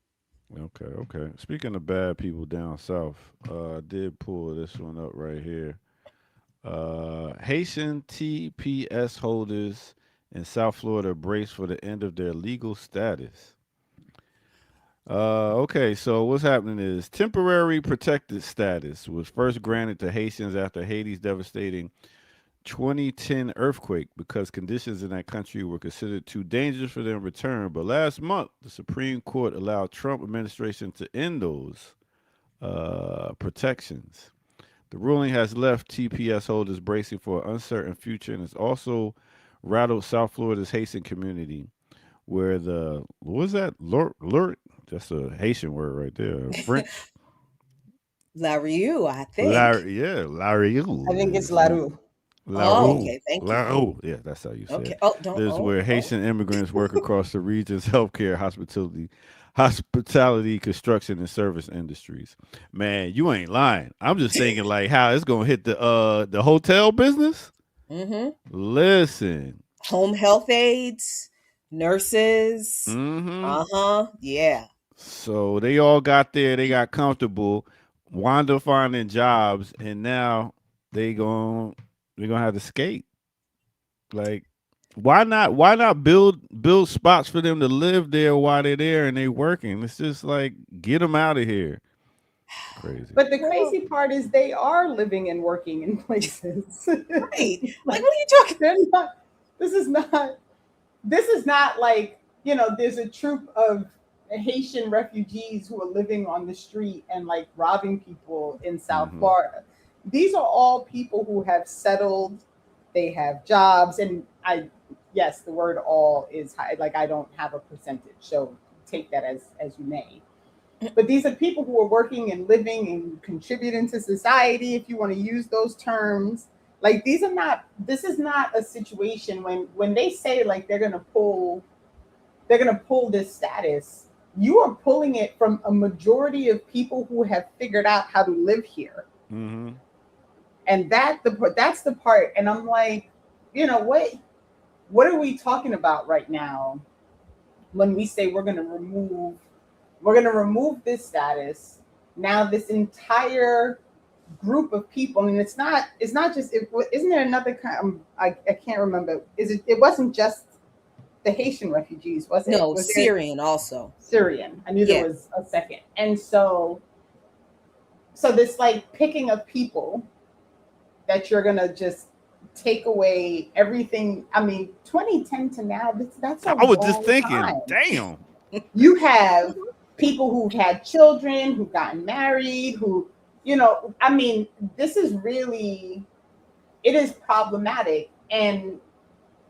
okay. Speaking of bad people down south, I did pull this one up right here. Haitian TPS holders in South Florida brace for the end of their legal status. Okay, so what's happening is temporary protected status was first granted to Haitians after Haiti's devastating 2010 earthquake because conditions in that country were considered too dangerous for them to return. But last month, the Supreme Court allowed Trump administration to end those protections. The ruling has left TPS holders bracing for an uncertain future and has also rattled South Florida's Haitian community, where the what was that? Lurt, that's a Haitian word right there. French, La Rue, I La, think. yeah, La Rue. I think it's Larue. La Oh, Rue. okay. Thank you. La Rue. Yeah, that's how you say Okay. it. Oh, don't. This is where Oh. Haitian immigrants work across the region's healthcare, hospitality, construction, and service industries. Man, you ain't lying. I'm just thinking like how it's gonna hit the hotel business. Mm-hmm. Listen. Home health aides, nurses. Mm-hmm. Yeah. So they all got there, they got comfortable, wound up finding jobs, and now they're gonna have to skate. Like, why not build spots for them to live there while they're there and they working? It's just like get them out of here. Crazy. But the crazy part is they are living and working in places. Right. Like, what are you talking? They're not. This is not. This is not like, there's a troop of Haitian refugees who are living on the street and like robbing people in South Mhm. Florida. These are all people who have settled. They have jobs, and yes, the word "all" is high. Like, I don't have a percentage, so take that as you may. But these are people who are working and living and contributing to society, if you want to use those terms. Like, this is not a situation when they say like they're gonna pull this status, you are pulling it from a majority of people who have figured out how to live here. Mm-hmm. And that's the part. And I'm like, what are we talking about right now when we say we're gonna remove this status? Now this entire group of people, I mean, it's not just isn't there another kind, I can't remember, it wasn't just the Haitian refugees, was it? No, Was there Syrian also. Syrian? I knew Yeah. there was a second. And so this like picking of people that you're gonna just take away everything. I mean, 2010 to now, that's a I was just long thinking, time. damn. You have people who've had children, who've gotten married, who, I mean, this is really, it is problematic. And,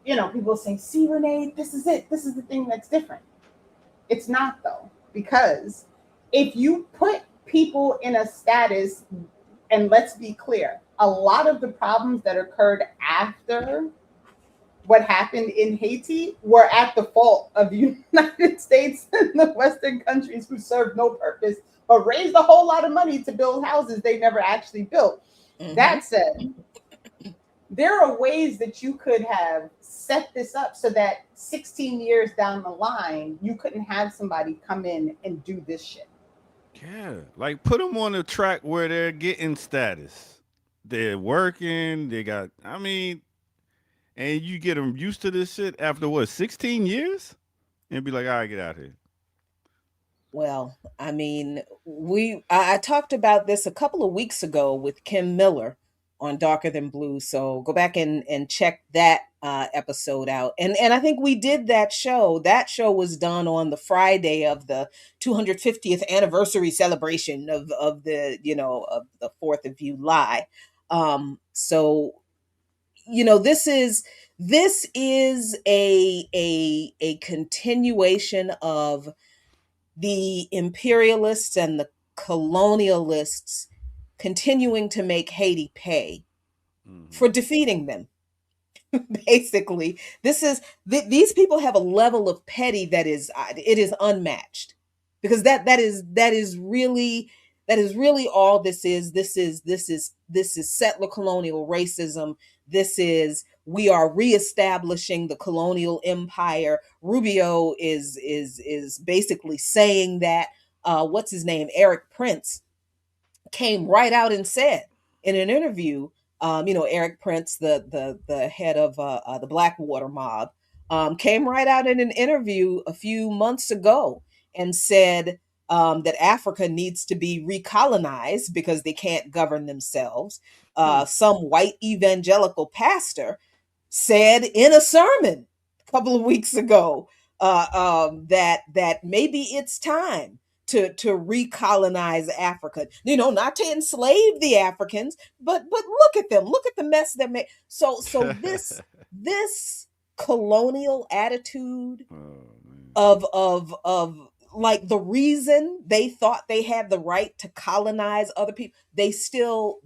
people saying, see, Renee, this is it. This is the thing that's different. It's not, though, because if you put people in a status, and let's be clear, a lot of the problems that occurred after what happened in Haiti were at the fault of the United States and the Western countries who served no purpose but raised a whole lot of money to build houses they never actually built. Mhm. That said, there are ways that you could have set this up so that 16 years down the line, you couldn't have somebody come in and do this shit. Yeah, like put them on a track where they're getting status. They're working. They got. I mean, and you get them used to this shit after what 16 years, and be like, all right, get out of here. Well, I mean, I talked about this a couple of weeks ago with Kim Miller on Darker Than Blue. So go back and check that episode out. And I think we did that show. That show was done on the Friday of the 250th anniversary celebration of the of the 4th of July. So this is a continuation of the imperialists and the colonialists continuing to make Haiti pay for defeating them. Basically, these people have a level of petty that is unmatched, because that is really That is really all this is. This is settler colonial racism. This is, we are reestablishing the colonial empire. Rubio is basically saying that. What's his name? Eric Prince came right out and said in an interview, Eric Prince, the head of the Blackwater mob, came right out in an interview a few months ago and said that Africa needs to be recolonized because they can't govern themselves. Some white evangelical pastor said in a sermon a couple of weeks ago that maybe it's time to recolonize Africa. Not to enslave the Africans, but look at them. Look at the mess that made. So this colonial attitude of like, the reason they thought they had the right to colonize other people, they still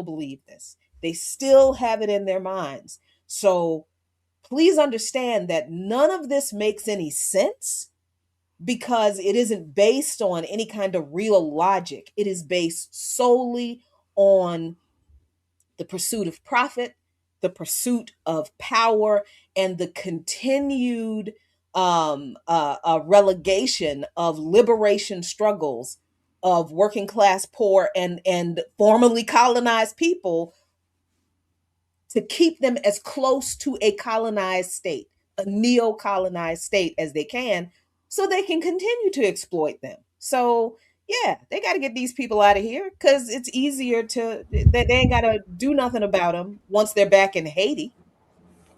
believe this. They still have it in their minds. So please understand that none of this makes any sense, because it isn't based on any kind of real logic. It is based solely on the pursuit of profit, the pursuit of power, and the continued relegation of liberation struggles of working class, poor, and formerly colonized people, to keep them as close to a colonized state, a neo-colonized state, as they can, so they can continue to exploit them. So yeah, they got to get these people out of here, because it's easier they ain't got to do nothing about them once they're back in Haiti.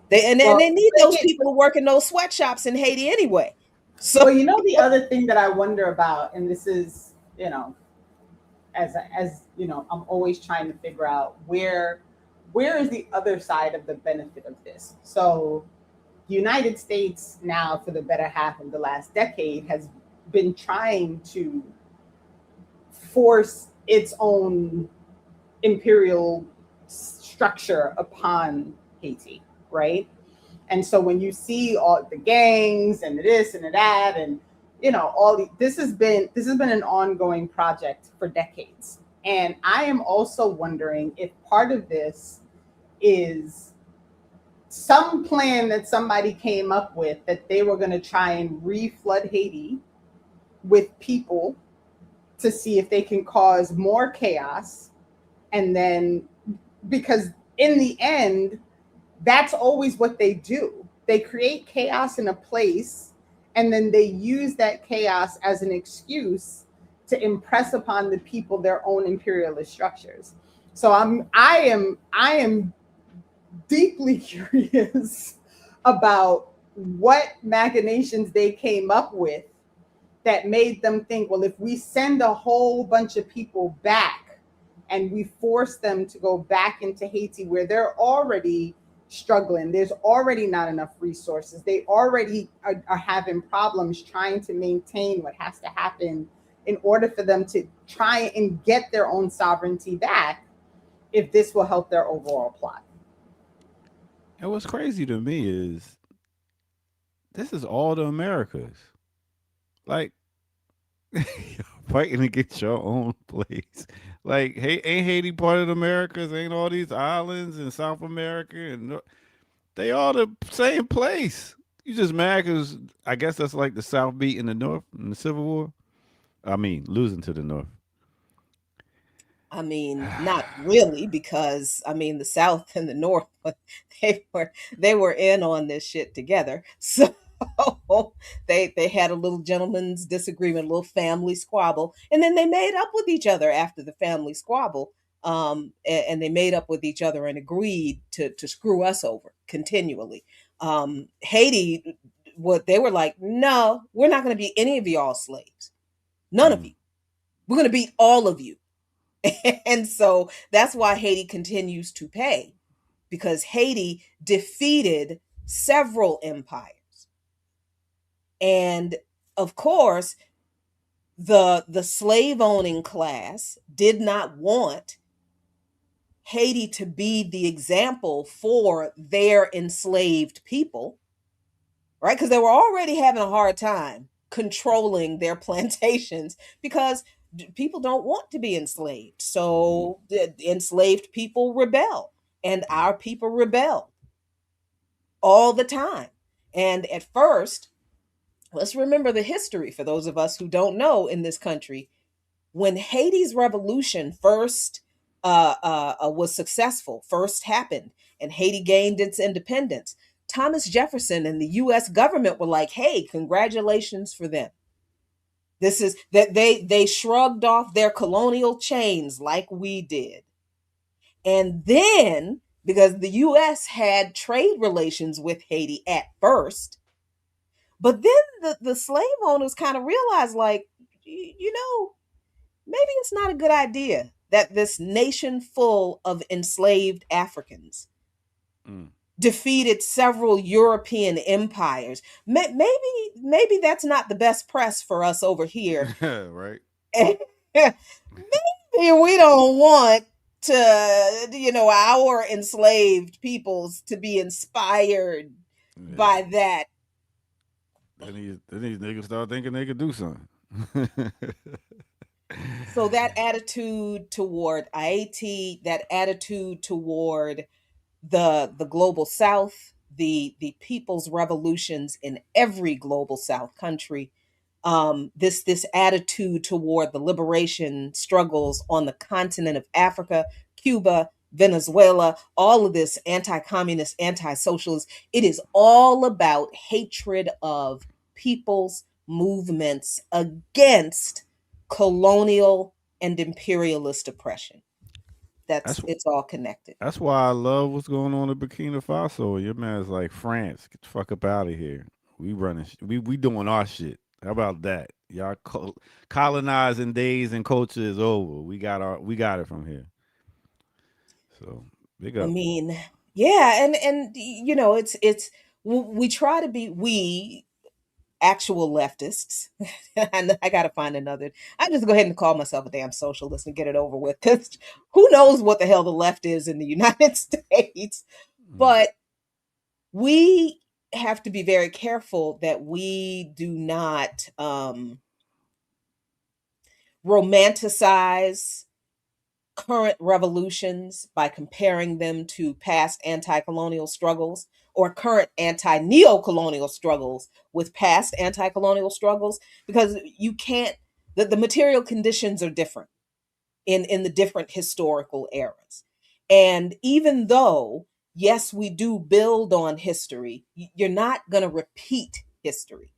They need those people to work in those sweatshops in Haiti anyway. So the other thing that I wonder about, and this is, as I'm always trying to figure out where is the other side of the benefit of this. So the United States now, for the better half of the last decade, has been trying to force its own imperial structure upon Haiti, right? And so when you see all the gangs and this and that, and this has been an ongoing project for decades. And I am also wondering if part of this is some plan that somebody came up with, that they were going to try and reflood Haiti with people to see if they can cause more chaos. And then, because in the end, that's always what they do. They create chaos in a place, and then they use that chaos as an excuse to impress upon the people their own imperialist structures. So I am deeply curious about what machinations they came up with that made them think, well, if we send a whole bunch of people back and we force them to go back into Haiti, where they're already struggling, there's already not enough resources, they already are having problems trying to maintain what has to happen in order for them to try and get their own sovereignty back, if this will help their overall plot. And what's crazy to me is, this is all the Americas. Like, fighting to get your own place. Like, hey, ain't Haiti part of the Americas? Ain't all these islands in South America, and they all the same place? You just mad because I guess that's like the South beat in the North in the Civil War. I mean, losing to the North. I mean, not really, because the South and the North, they were in on this shit together. So they had a little gentleman's disagreement, a little family squabble, and then they made up with each other after the family squabble. And they made up with each other and agreed to screw us over continually. Haiti, they were like, no, we're not going to be any of y'all slaves. None of you. We're going to beat all of you. And so that's why Haiti continues to pay, because Haiti defeated several empires. And of course, the slave owning class did not want Haiti to be the example for their enslaved people, right? Because they were already having a hard time controlling their plantations, because People don't want to be enslaved. So the enslaved people rebel, and our people rebel all the time. And at first, let's remember the history for those of us who don't know in this country. When Haiti's revolution first was successful, first happened, and Haiti gained its independence, Thomas Jefferson and the U.S. government were like, "Hey, congratulations for them." This is that they shrugged off their colonial chains like we did. And then, because the US had trade relations with Haiti at first, but then the slave owners kind of realized, like, you know, maybe it's not a good idea that this nation full of enslaved Africans defeated several European empires. Maybe that's not the best press for us over here. Right. Maybe we don't want to, our enslaved peoples to be inspired by that. Then these niggas start thinking they could do something. So that attitude toward Haiti, that attitude toward the global South, the people's revolutions in every global South country, this attitude toward the liberation struggles on the continent of Africa, Cuba, Venezuela, all of this anti-communist, anti-socialist, it is all about hatred of people's movements against colonial and imperialist oppression. It's all connected. That's why I love what's going on in Burkina Faso. Your man's like, France, get the fuck up out of here. We running, we doing our shit. How about that? Y'all colonizing days and culture is over. We got it from here. So big up. I mean, yeah, and it's we try to be, we actual leftists, and I gotta find another. I just go ahead and call myself a damn socialist and get it over with, because who knows what the hell the left is in the United States. But we have to be very careful that we do not romanticize current revolutions by comparing them to past anti-colonial struggles, or current anti-neo-colonial struggles with past anti-colonial struggles, because you can't, the material conditions are different in the different historical eras. And even though, yes, we do build on history, you're not going to repeat history,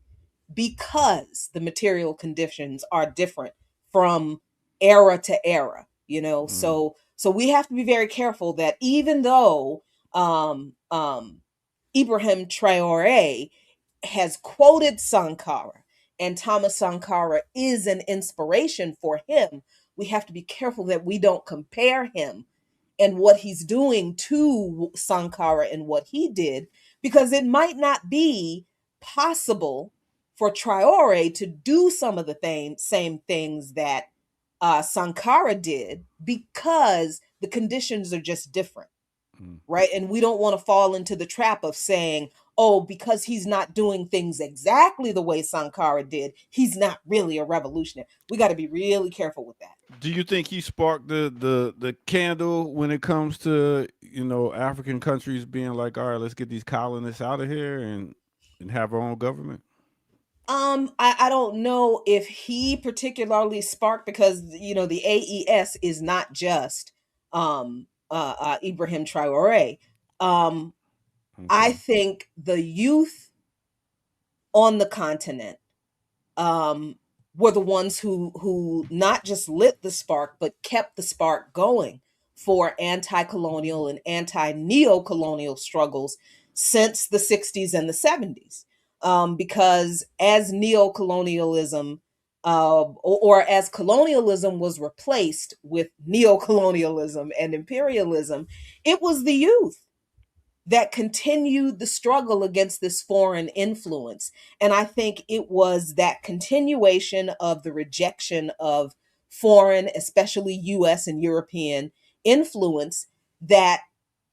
because the material conditions are different from era to era, so we have to be very careful that even though Ibrahim Traore has quoted Sankara, and Thomas Sankara is an inspiration for him, we have to be careful that we don't compare him and what he's doing to Sankara and what he did, because it might not be possible for Traore to do some of the same things that Sankara did, because the conditions are just different, right? And we don't want to fall into the trap of saying, oh, because he's not doing things exactly the way Sankara did, he's not really a revolutionary. We got to be really careful with that. Do you think he sparked the candle when it comes to, African countries being like, all right, let's get these colonists out of here and have our own government? I don't know if he particularly sparked, because the AES is not just Ibrahim Traore. I think the youth on the continent were the ones who not just lit the spark, but kept the spark going for anti-colonial and anti-neo-colonial struggles since the 60s and the 70s. Because as neo-colonialism or as colonialism was replaced with neo-colonialism and imperialism, it was the youth that continued the struggle against this foreign influence. And I think it was that continuation of the rejection of foreign, especially US and European influence, that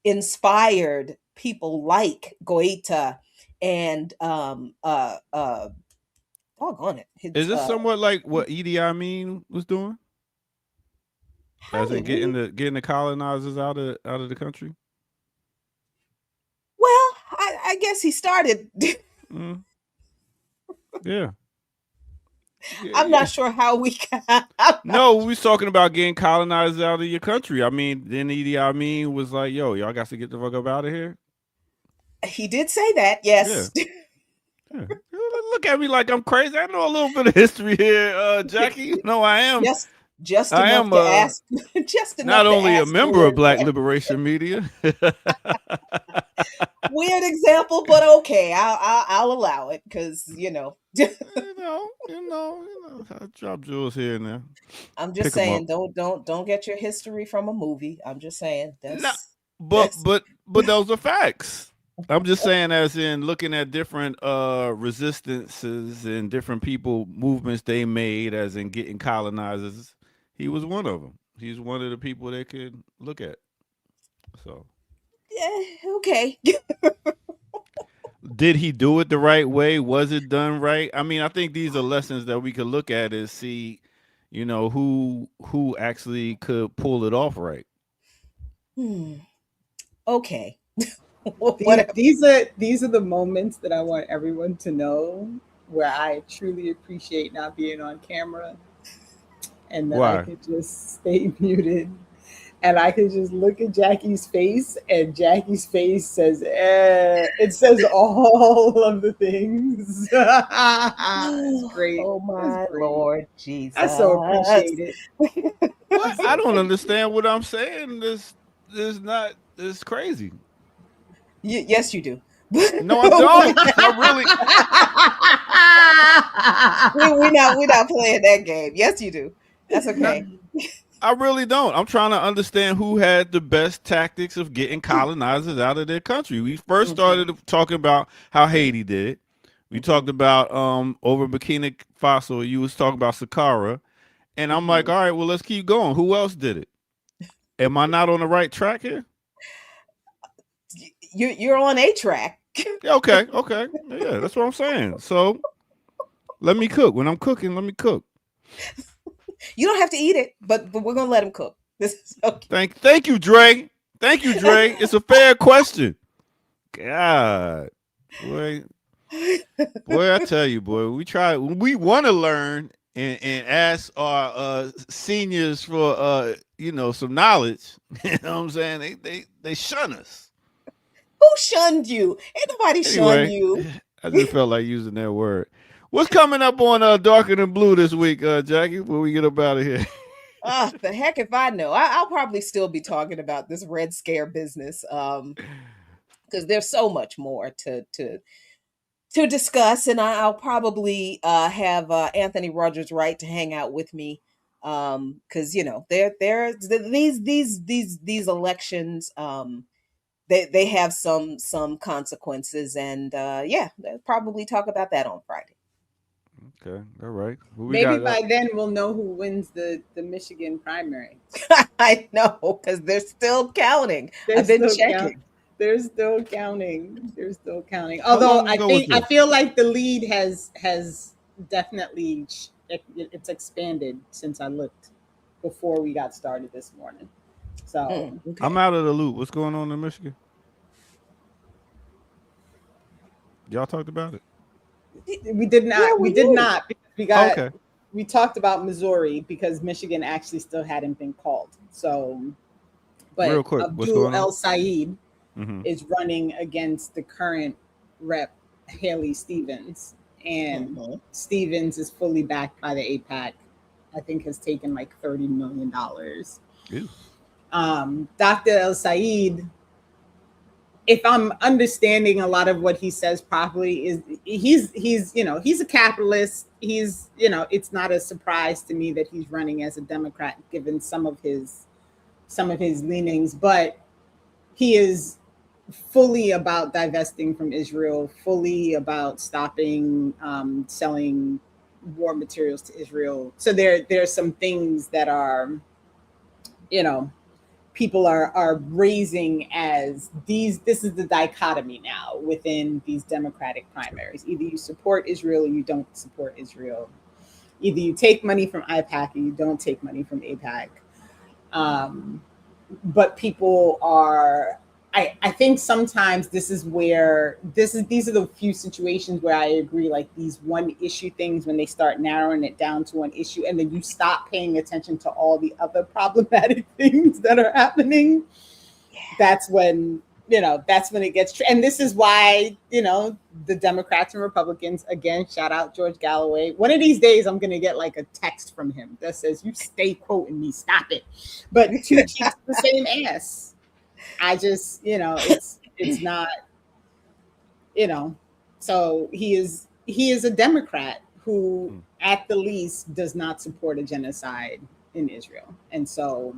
inspired people like Goita and doggone it. Is this somewhat like what Idi Amin was doing? As in getting the colonizers out of the country? Well, I guess he started. Mm. Yeah. I'm not sure how we got. No, we was talking about getting colonizers out of your country. I mean, then Idi Amin was like, "Yo, y'all got to get the fuck up out of here." He did say that, yes. Yeah. Yeah. Look at me like I'm crazy. I know a little bit of history here, Jackie. You know I am. Just I enough am, to ask. Just enough. Not to only a ask member of Black Liberation Media. Weird example, but okay, I'll allow it because you know. you know, I drop jewels here and there. I'm just saying, don't get your history from a movie. I'm just saying but those are facts. I'm just saying, as in looking at different resistances and different people movements they made, as in getting colonizers. He was one of them. He's one of the people they could look at. So, yeah, okay. Did he do it the right way? Was it done right? I mean, I think these are lessons that we could look at and see, you know, who actually could pull it off right. Okay. These are the moments that I want everyone to know where I truly appreciate not being on camera, and that I could just stay muted, and I could just look at Jackie's face, and Jackie's face says, it says all of the things. It's great. Oh my Lord Jesus! I so appreciate it. I don't understand what I'm saying. This is crazy. Yes, you do. No, I don't. I really. We're not playing that game. Yes, you do. That's okay. I really don't. I'm trying to understand who had the best tactics of getting colonizers out of their country. We first started talking about how Haiti did it. We talked about over Burkina Faso. You was talking about Saqqara, and I'm like, all right, well, let's keep going. Who else did it? Am I not on the right track here? You're on a track. Okay. Yeah, that's what I'm saying. So let me cook. When I'm cooking, let me cook. You don't have to eat it, but we're gonna let him cook. This is okay. Thank you, Dre. Thank you, Dre. It's a fair question. God, boy, I tell you, boy, we want to learn and ask our seniors for some knowledge. You know what I'm saying? They shun us. Who shunned you? Ain't nobody shunned you. I just felt like using that word. What's coming up on Darker Than Blue this week, Jackie, before we get up out of here? The heck if I know. I'll probably still be talking about this Red Scare business because there's so much more to discuss, and I'll probably have Anthony Rogers Wright to hang out with me because there's these elections. They have some consequences, and they'll probably talk about that on Friday. Okay, all right. Maybe by then we'll know who wins the Michigan primary. I know, because they're still counting. I've been checking. They're still counting. Although I feel like the lead has definitely it's expanded since I looked before we got started this morning. So okay. I'm out of the loop. What's going on in Michigan? Y'all talked about it. We did not. Yeah, we did not. We got. Okay. We talked about Missouri because Michigan actually still hadn't been called. So, but real quick, Abdul El Said is running against the current rep Haley Stevens, and Stevens is fully backed by the AIPAC. I think has taken like $30 million. Dr. El Said, if I'm understanding a lot of what he says properly, is he's a capitalist. It's not a surprise to me that he's running as a Democrat given some of his leanings, but he is fully about divesting from Israel, fully about stopping selling war materials to Israel. So there's some things that are, people are raising as this is the dichotomy now within these Democratic primaries. Either you support Israel or you don't support Israel. Either you take money from AIPAC or you don't take money from AIPAC. But people are, I think sometimes these are the few situations where I agree, like these one issue things, when they start narrowing it down to one issue and then you stop paying attention to all the other problematic things that are happening. Yeah. That's when it gets, and this is why, the Democrats and Republicans, again, shout out George Galloway. One of these days, I'm going to get like a text from him that says, you stay quoting me, stop it. But two cheeks the same ass. I just, it's not, so he is a Democrat who at the least does not support a genocide in Israel. And so,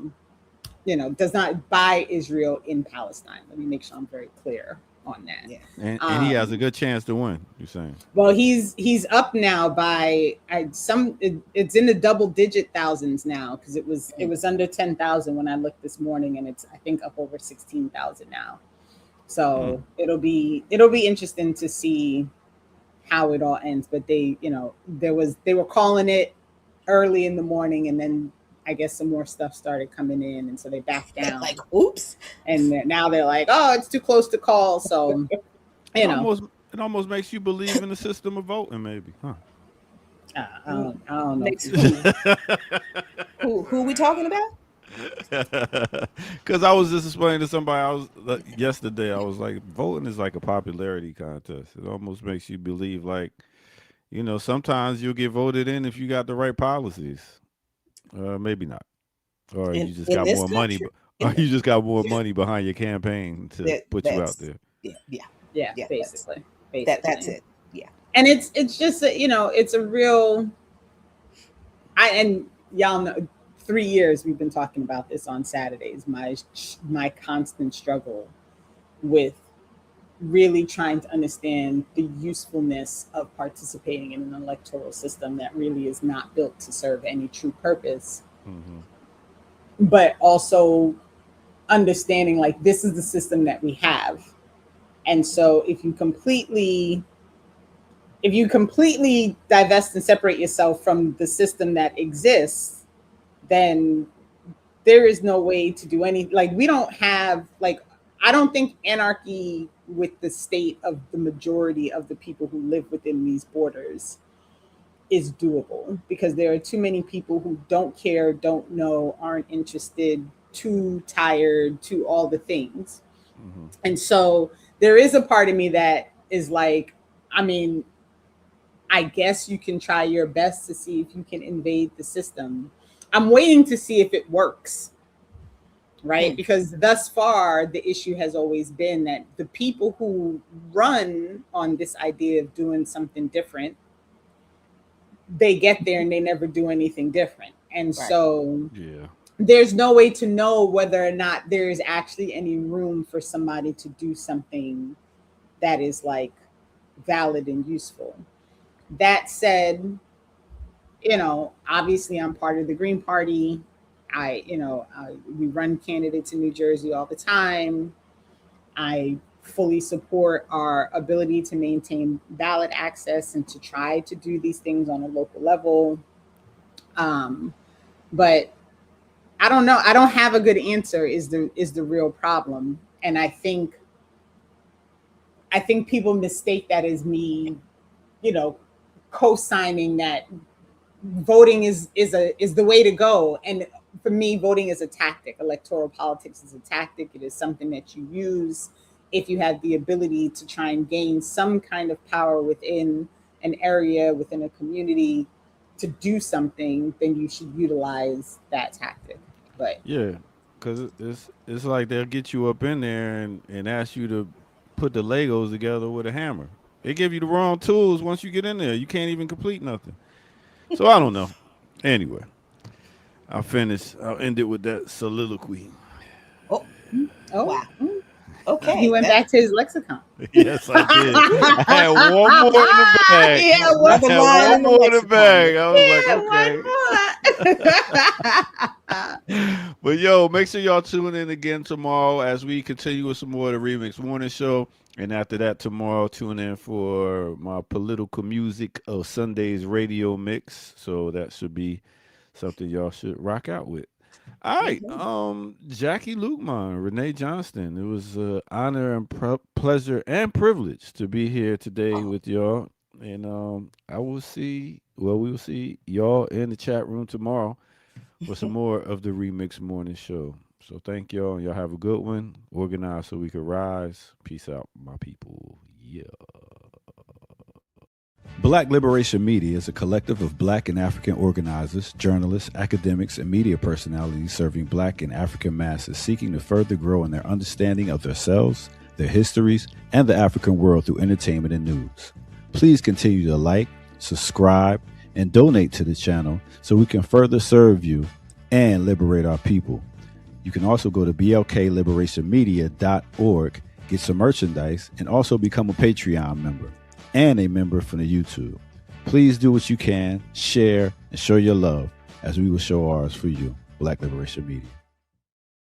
does not buy Israel in Palestine. Let me make sure I'm very clear on that. Yeah. And he has a good chance to win, you're saying? Well, he's up now by it's in the double digit thousands now, because it was under 10,000 when I looked this morning, and it's I think up over 16,000 now. So it'll be interesting to see how it all ends. But they were calling it early in the morning, and then I guess some more stuff started coming in, and so they backed down. Like, oops. And now they're like, oh, it's too close to call. So, It almost makes you believe in the system of voting, maybe, huh? I don't know. Who we talking about? Because I was just explaining to somebody yesterday, I was like, voting is like a popularity contest. It almost makes you believe, like, sometimes you'll get voted in if you got the right policies. Maybe not, or you just got more money, or you just got more money behind your campaign to put you out there. Yeah, basically. That's it. Yeah, and it's just it's a real. And y'all know, 3 years we've been talking about this on Saturdays. My constant struggle with really trying to understand the usefulness of participating in an electoral system that really is not built to serve any true purpose. But also understanding, like, this is the system that we have. And so if you completely divest and separate yourself from the system that exists, then there is no way to do any, like, we don't have, like, I don't think anarchy with the state of the majority of the people who live within these borders is doable, because there are too many people who don't care, don't know, aren't interested, too tired, to all the things. And so there is a part of me that is like, I mean, I guess you can try your best to see if you can invade the system. I'm waiting to see if it works. Right? Because thus far, the issue has always been that the people who run on this idea of doing something different, they get there and they never do anything different. And so there's no way to know whether or not there is actually any room for somebody to do something that is like valid and useful. That said, obviously I'm part of the Green Party. We run candidates in New Jersey all the time. I fully support our ability to maintain ballot access and to try to do these things on a local level. But I don't know. I don't have a good answer is the real problem. And I think people mistake that as me, co-signing that voting is the way to go. And for me, voting is a tactic. Electoral politics is a tactic. It is something that you use if you have the ability to try and gain some kind of power within an area, within a community, to do something, then you should utilize that tactic. But yeah, because it's like they'll get you up in there and ask you to put the Legos together with a hammer. They give you the wrong tools once you get in there. You can't even complete nothing. So I don't know. Anyway, I'll end it with that soliloquy. Oh, wow. Okay. He went back to his lexicon. Yes, I did. I had one more in the bag. Yeah, one more in the bag. I was like, okay. But yo, make sure y'all tune in again tomorrow as we continue with some more of the Remix Morning Show. And after that, tomorrow, tune in for my political music of Sunday's radio mix. So that should be something y'all should rock out with. All right, Jackie Lukman, Renee Johnston. It was an honor and pleasure and privilege to be here today with y'all. And we will see y'all in the chat room tomorrow for some more of the Remix Morning Show. So thank y'all, and y'all have a good one. Organize so we can rise. Peace out, my people. Yeah. Black Liberation Media is a collective of Black and African organizers, journalists, academics, and media personalities serving Black and African masses seeking to further grow in their understanding of themselves, their histories, and the African world through entertainment and news. Please continue to like, subscribe, and donate to the channel so we can further serve you and liberate our people. You can also go to blkliberationmedia.org, get some merchandise, and also become a Patreon member and a member from the YouTube. Please do what you can, share, and show your love as we will show ours for you. Black Liberation Media.